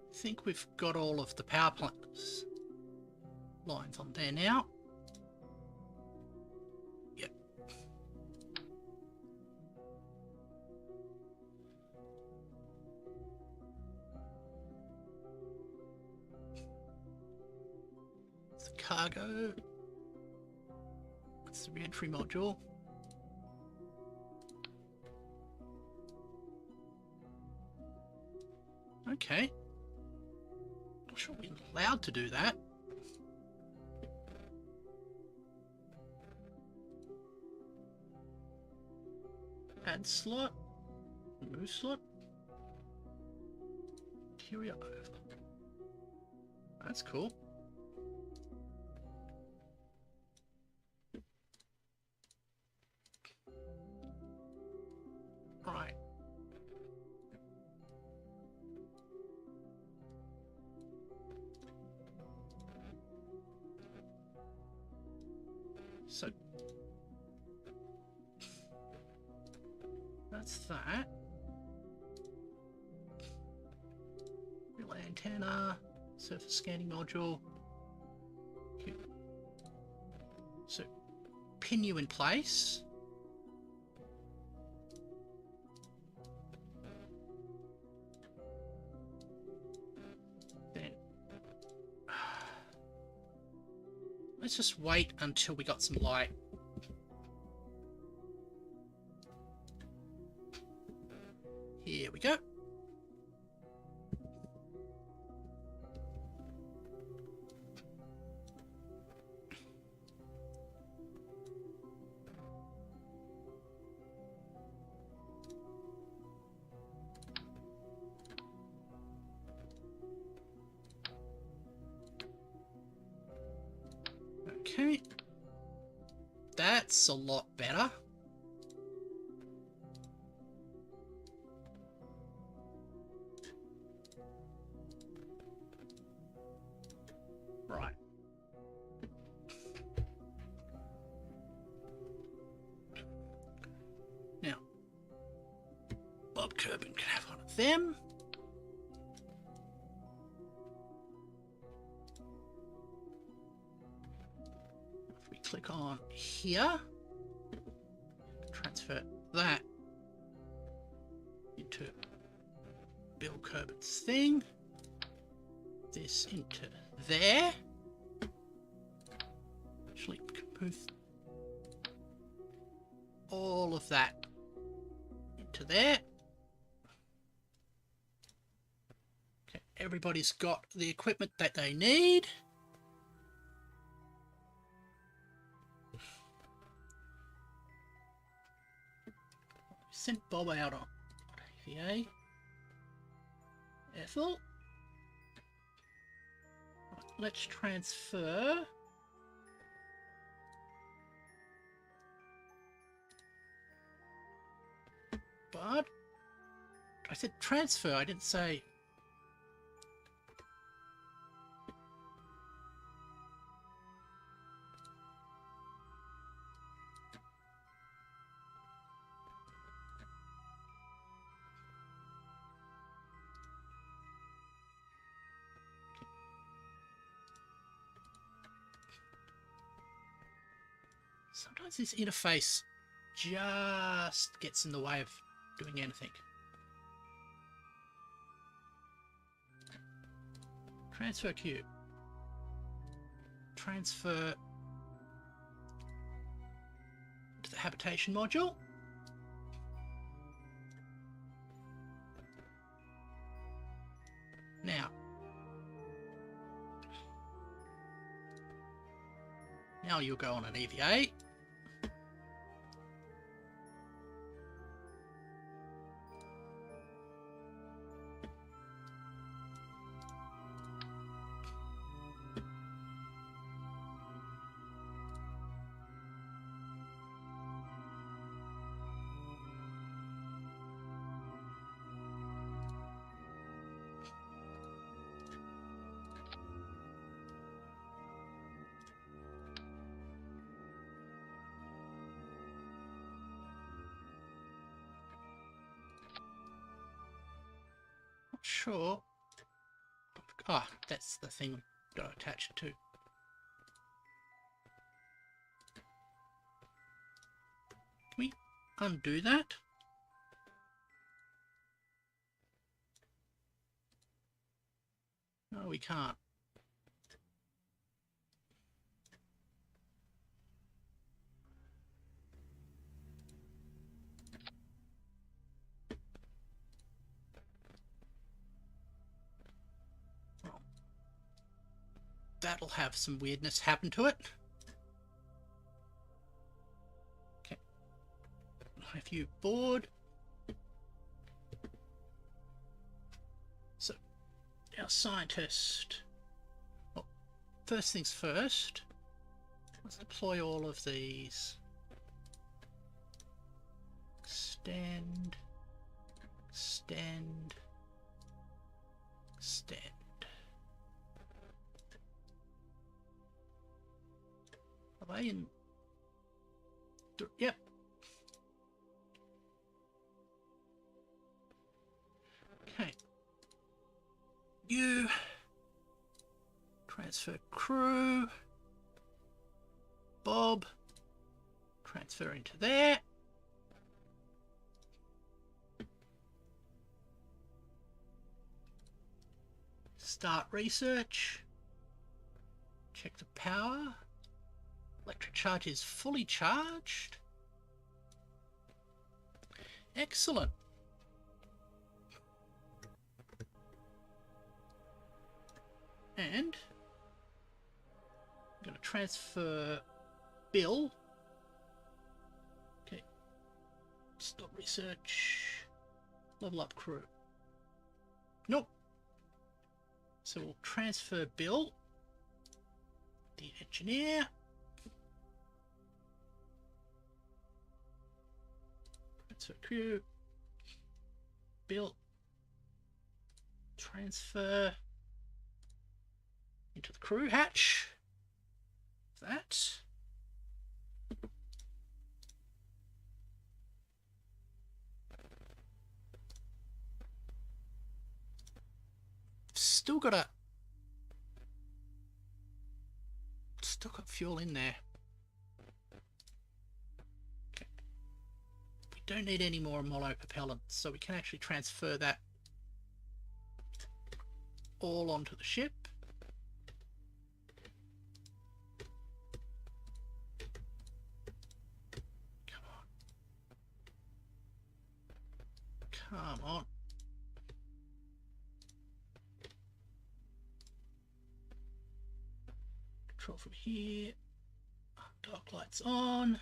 I think we've got all of the power plants lines on there now. Yep. It's the cargo. That's the re-entry module. Okay. Not sure we're allowed to do that. Add slot. Remove slot. Interior over. That's cool. Right. So that's that. Relay antenna, surface scanning module. Okay. So, pin you in place. Then, let's just wait until we got some light. Here we go. Okay. That's a lot better. Right. Now, Bob Kerbal can have one of them. If we click on here, transfer that into Bill Kerbal's thing. This into there. Actually, move all of that into there. Okay, everybody's got the equipment that they need. Sent Bob out on AVA. Ethel. Let's transfer. But I said transfer, I didn't say. Sometimes this interface just gets in the way of doing anything. Transfer cube. Transfer to the habitation module. Now you'll go on an EVA. Sure. Ah, that's the thing we've got to attach it to. Can we undo that? No, we can't. That'll have some weirdness happen to it. Okay. I'll have you board. So, our scientist... Well, first things first. Let's deploy all of these. Extend. Extend. Extend. Are they in? Yep. you. Transfer crew. Bob. Transfer into there. Start research. Check the power. Electric charge is fully charged. Excellent. And I'm going to transfer Bill. Okay. Stop research. Level up crew. Nope. So we'll transfer Bill, the engineer. Transfer crew. Bill. Transfer into the crew hatch. That. Still got fuel in there. Okay. We don't need any more monopropellant, so we can actually transfer that all onto the ship. Come on. Control from here. Dark lights on.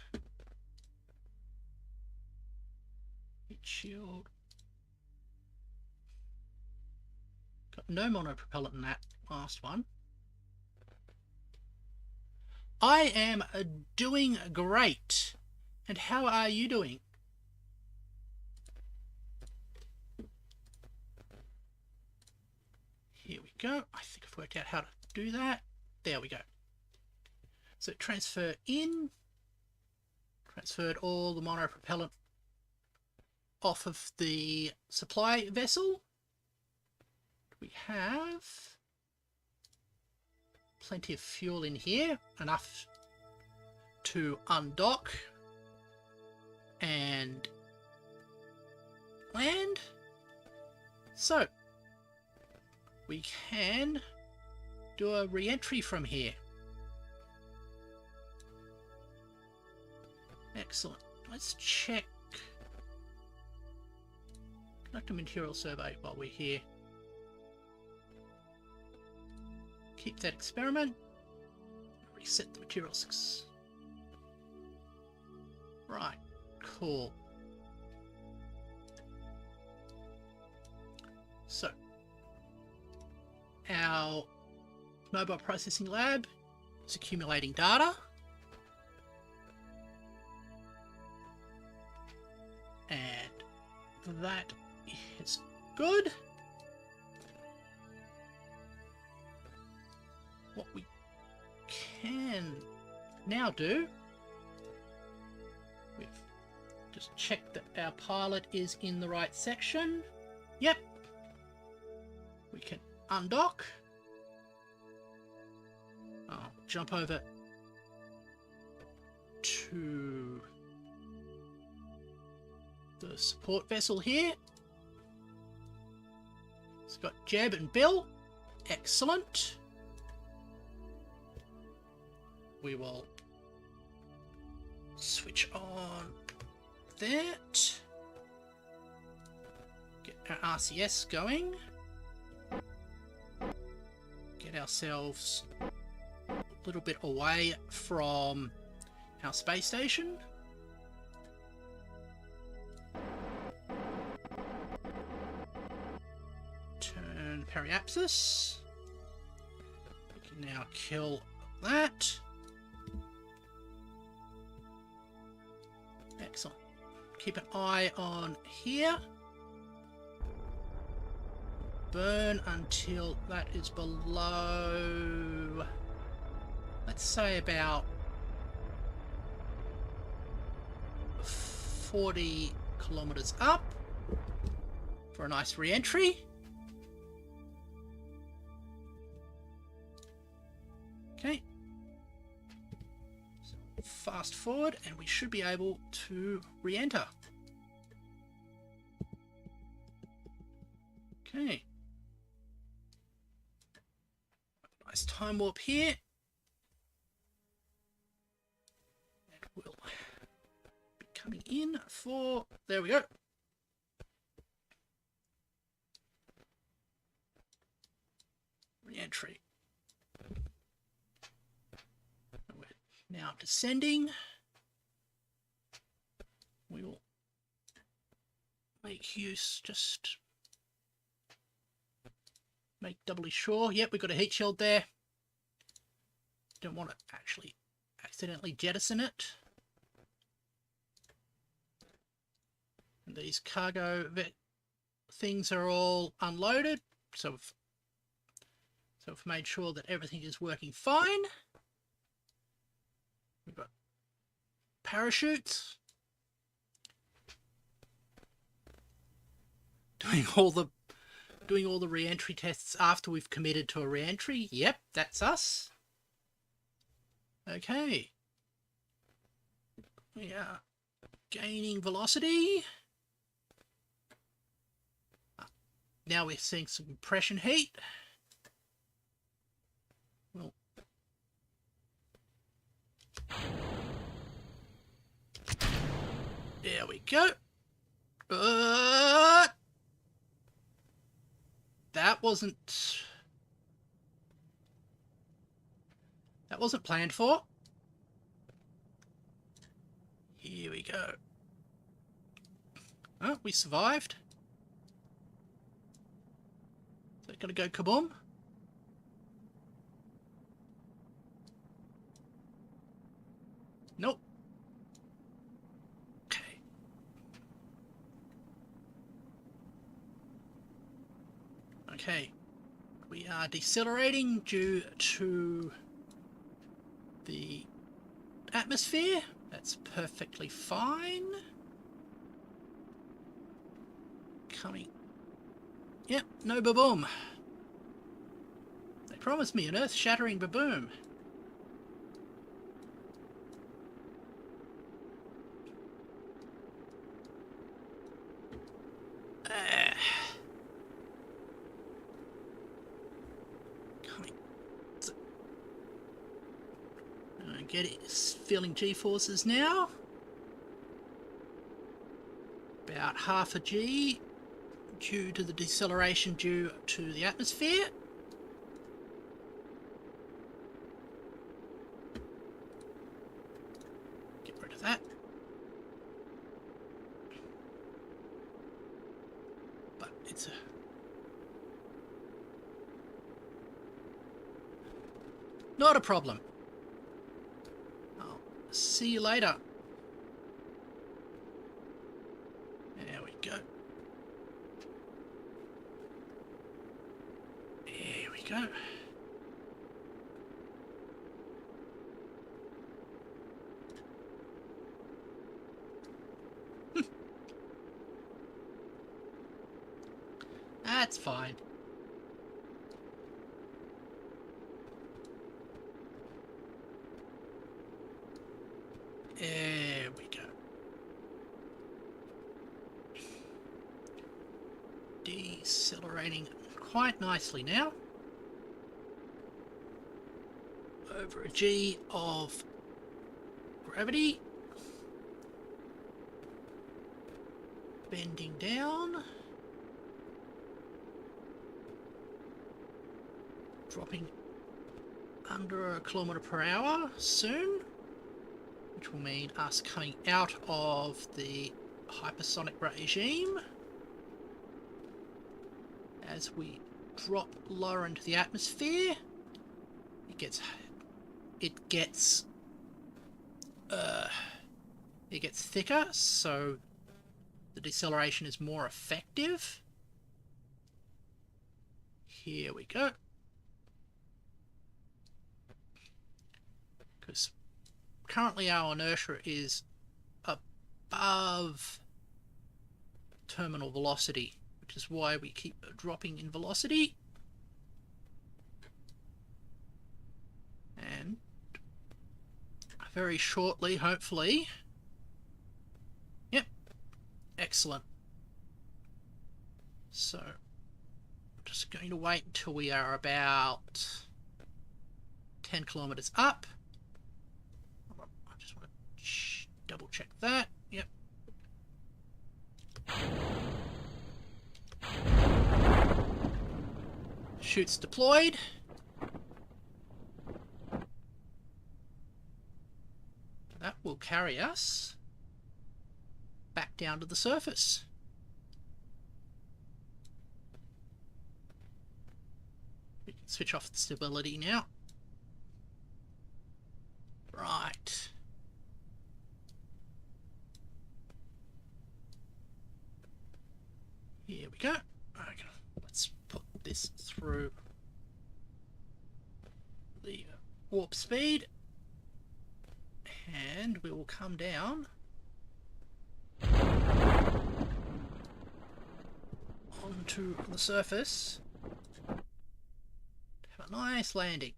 Heat shield. Got no monopropellant in that last one. I am doing great. And how are you doing? Here we go. I think I've worked out how to do that. There we go. So transfer in. Transferred all the monopropellant off of the supply vessel. We have plenty of fuel in here, enough to undock and land. So we can do a re-entry from here. Excellent. Let's check. Conduct a material survey while we're here. Keep that experiment. Reset the materials. Right. Cool. So, our mobile processing lab is accumulating data. And that is good. What we can now do, we've just checked that our pilot is in the right section. Yep. We can undock. I'll jump over to the support vessel here. It's got Jeb and Bill. Excellent. We will switch on that. Get our RCS going. Get ourselves a little bit away from our space station. Turn periapsis. We can now kill that. Excellent. Keep an eye on here. Burn until that is below, let's say about 40 kilometers up for a nice re-entry. Okay. So fast forward and we should be able to re-enter. Okay. Nice time warp here. And we'll be coming in for... There we go. Re-entry. We're now descending. We will make use, just make doubly sure. Yep, we've got a heat shield there. Don't want to actually accidentally jettison it. And these cargo things are all unloaded, so we've made sure that everything is working fine. We've got parachutes. Doing all the re-entry tests after we've committed to a re-entry. Yep, that's us. Okay. We are gaining velocity. Now we're seeing some compression heat. Well, there we go. That wasn't planned for. Here we go. Oh, we survived. Is it gonna go kaboom? Nope. Okay. Okay. We are decelerating due to the atmosphere. That's perfectly fine. Coming. Yep, no baboom. They promised me an earth-shattering baboom. Coming. Get it. Feeling G-forces now. About half a G due to the deceleration due to the atmosphere. Get rid of that. But it's not a problem. I'll see you later. There we go. There we go. That's fine. There we go. Decelerating quite nicely now. Over a G of gravity. Bending down. Dropping under a kilometre per hour soon, which will mean us coming out of the hypersonic regime. As we drop lower into the atmosphere, it gets thicker, so the deceleration is more effective. Here we go. Because currently our inertia is above terminal velocity, which is why we keep dropping in velocity. And very shortly, hopefully. Yep. Excellent. So, just going to wait until we are about 10 kilometers up. I just want to double check that. Yep. Chutes deployed. That will carry us back down to the surface. We can switch off the stability now. Right. Here we go. Okay, let's put this through the warp speed, and we will come down onto the surface. Have a nice landing.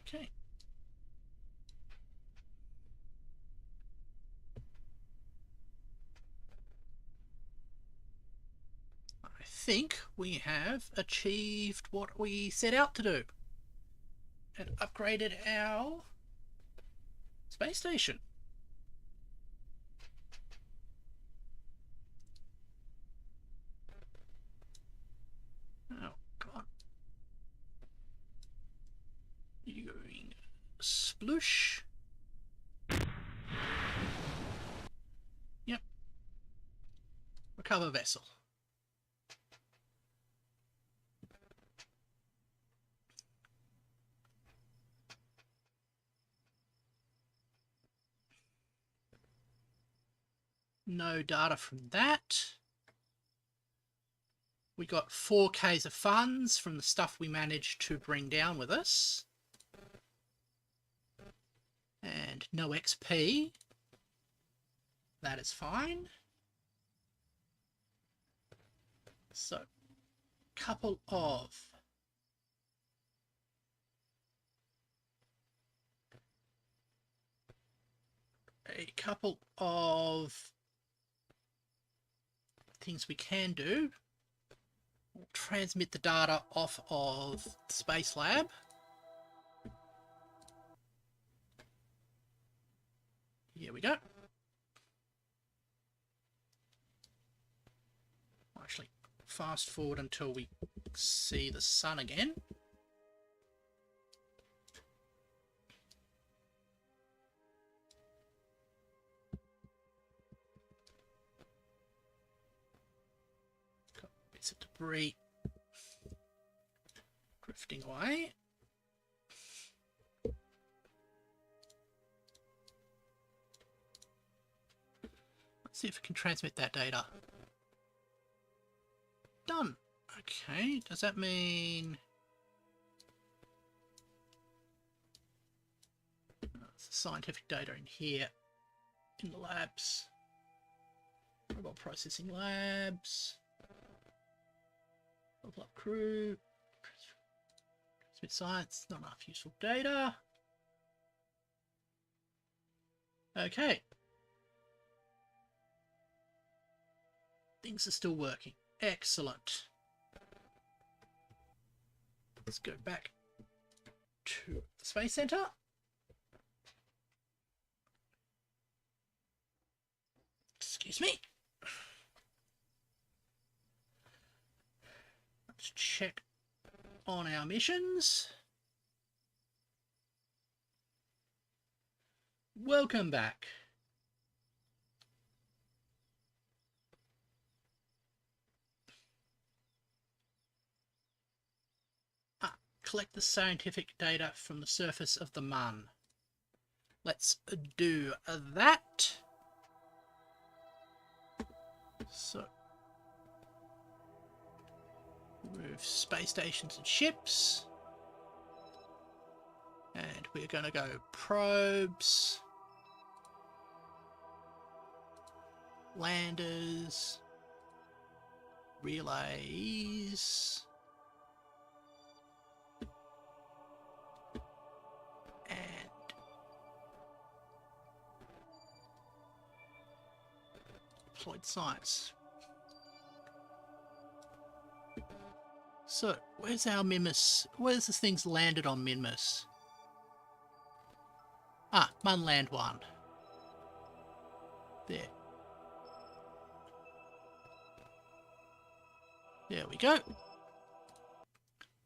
Okay. I think we have achieved what we set out to do and upgraded our space station. Oh, God. Using sploosh. Yep. Recover vessel. No data from that. We got 4Ks of funds from the stuff we managed to bring down with us. And no XP. That is fine. So, couple of things we can do. We'll transmit the data off of the Space Lab. Here we go. Actually, fast forward until we see the sun again. Got bits of debris drifting away. Let's see if we can transmit that data. Done. Okay, does that mean it's scientific data in here in the labs? Robot processing labs. Level up crew. Transmit science. Not enough useful data. Okay. Things are still working. Excellent. Let's go back to the Space Center. Excuse me. Let's check on our missions. Welcome back. Collect the scientific data from the surface of the Mun. Let's do that. So, move space stations and ships. And we're going to go probes, landers, relays, and deployed science. So, where's our Mimus? Where's the things landed on Mimus? Ah, Munland 1. There. There we go.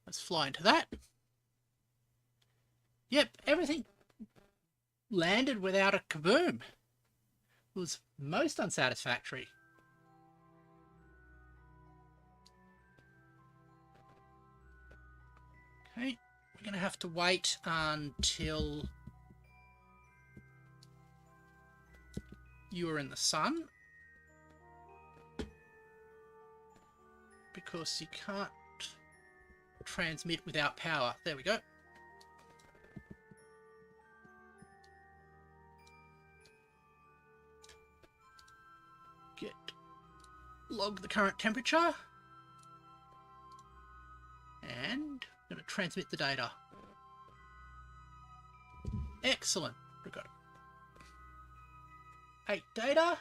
Let's fly into that. Yep, everything landed without a kaboom. It was most unsatisfactory. Okay, we're going to have to wait until you are in the sun, because you can't transmit without power. There we go. Log the current temperature, and I'm going to transmit the data. Excellent. We've got 8 data,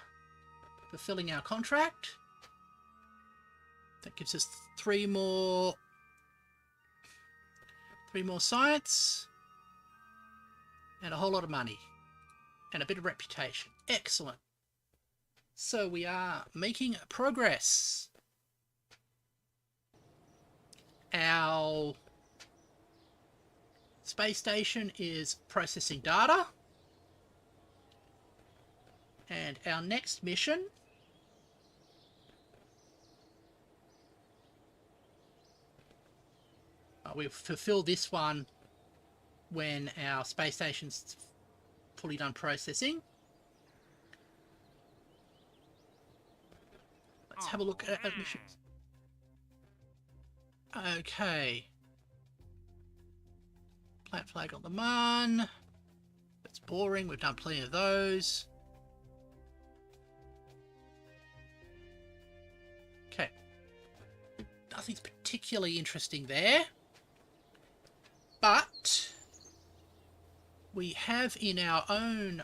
fulfilling our contract. That gives us 3 more science, and a whole lot of money, and a bit of reputation. Excellent. So we are making progress. Our space station is processing data. And our next mission we'll fulfill this one when our space station's fully done processing. Let's have a look at our missions. Okay. Plant flag on the Mun. That's boring. We've done plenty of those. Okay. Nothing's particularly interesting there. But we have in our own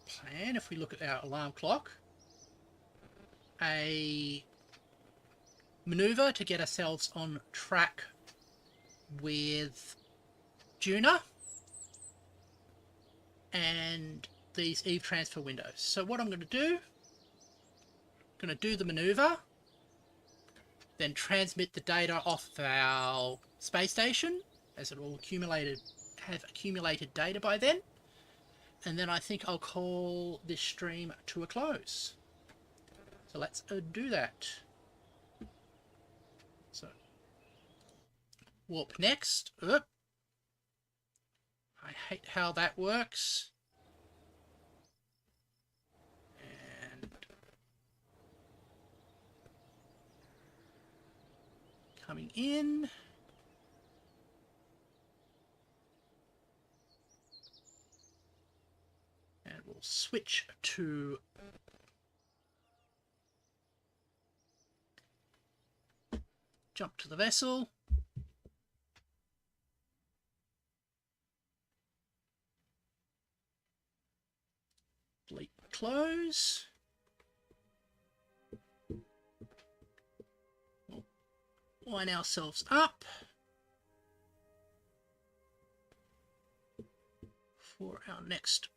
plan, if we look at our alarm clock, a maneuver to get ourselves on track with Juna and these Eve transfer windows. So what I'm going to do, I'm going to do the maneuver, then transmit the data off of our space station, as it will have accumulated data by then, and then I think I'll call this stream to a close. So let's do that. So, warp next. I hate how that works. And coming in. And we'll switch to jump to the vessel. Delete, close. We'll line ourselves up for our next.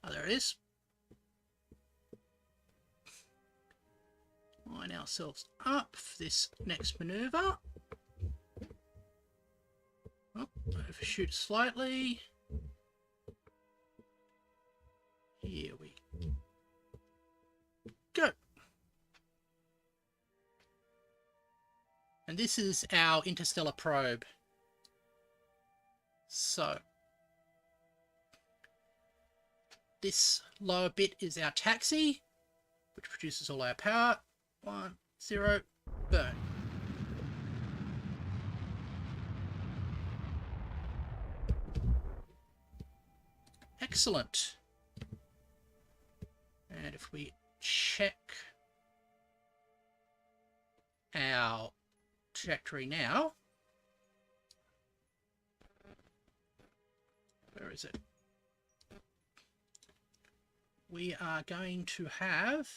Oh, there it is. Line ourselves up for this next maneuver. Oh, overshoot slightly. Here we go. And this is our interstellar probe. So this lower bit is our taxi, which produces all our power. 1, 0, burn. Excellent. And if we check our trajectory now, where is it? We are going to have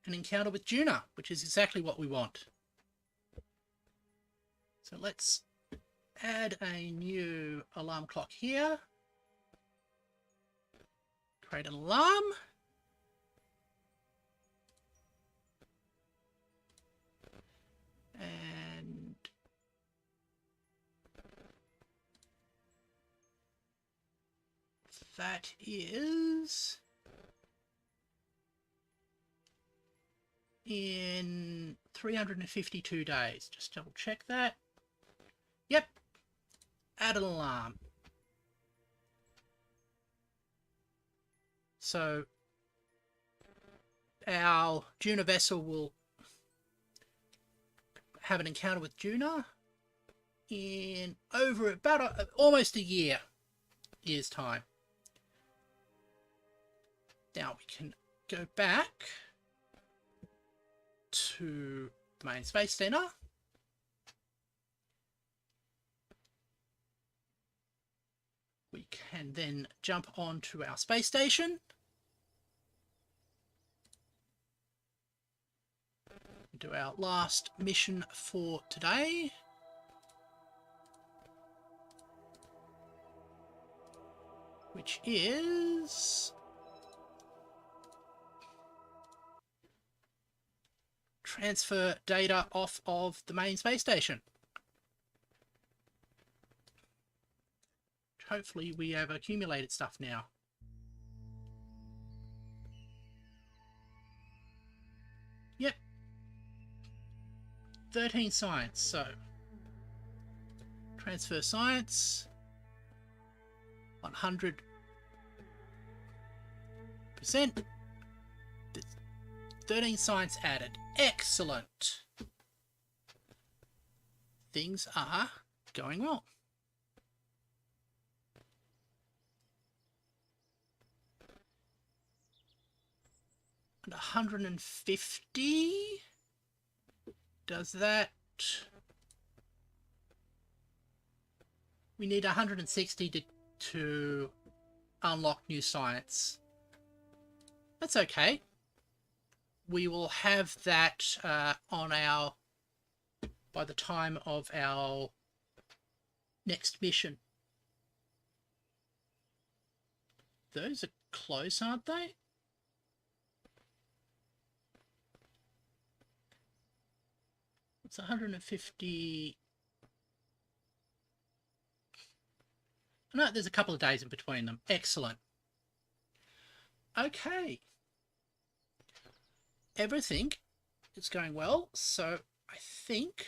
an encounter with 𝕸℻, which is exactly what we want. So let's add a new alarm clock here. Create an alarm. And that is in 352 days. Just double check that. Yep. Add an alarm. So our 𝕸℻ vessel will have an encounter with 𝕸℻ in over about almost a year's time. Now we can go back to the main space center. We can then jump onto our space station. Do our last mission for today. Which is transfer data off of the main space station. Hopefully we have accumulated stuff now. Yep. 13 science, so transfer science 100%. 13 science added. Excellent. Things are going well. And 150 does that. We need 160 to unlock new science. That's okay. We will have that on our by the time of our next mission. Those are close, aren't they? It's 150. No, there's a couple of days in between them. Excellent. Okay. Everything is going well, so I think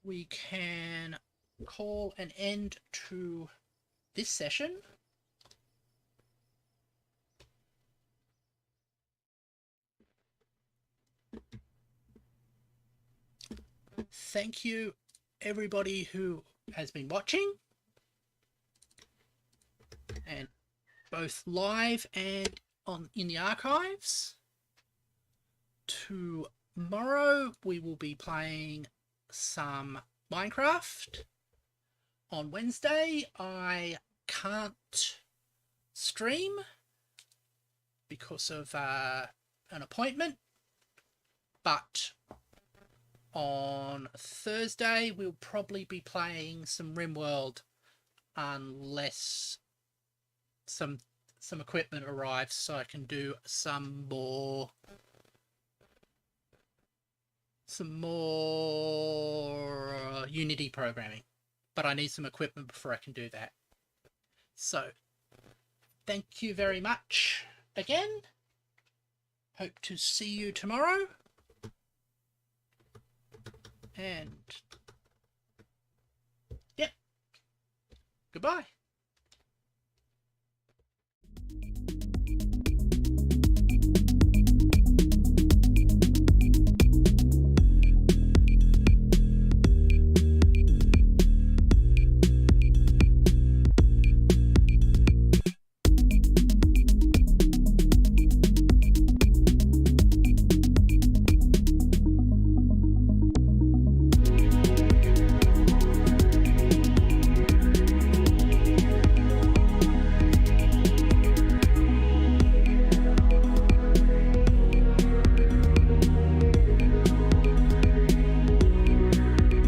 we can call an end to this session. Thank you, everybody who has been watching, and both live and in the archives. Tomorrow we will be playing some Minecraft. On Wednesday I can't stream because of an appointment, but on Thursday we'll probably be playing some RimWorld unless some equipment arrives, so I can do some more Unity programming. But I need some equipment before I can do that. So thank you very much again. Hope to see you tomorrow. And, yep, goodbye.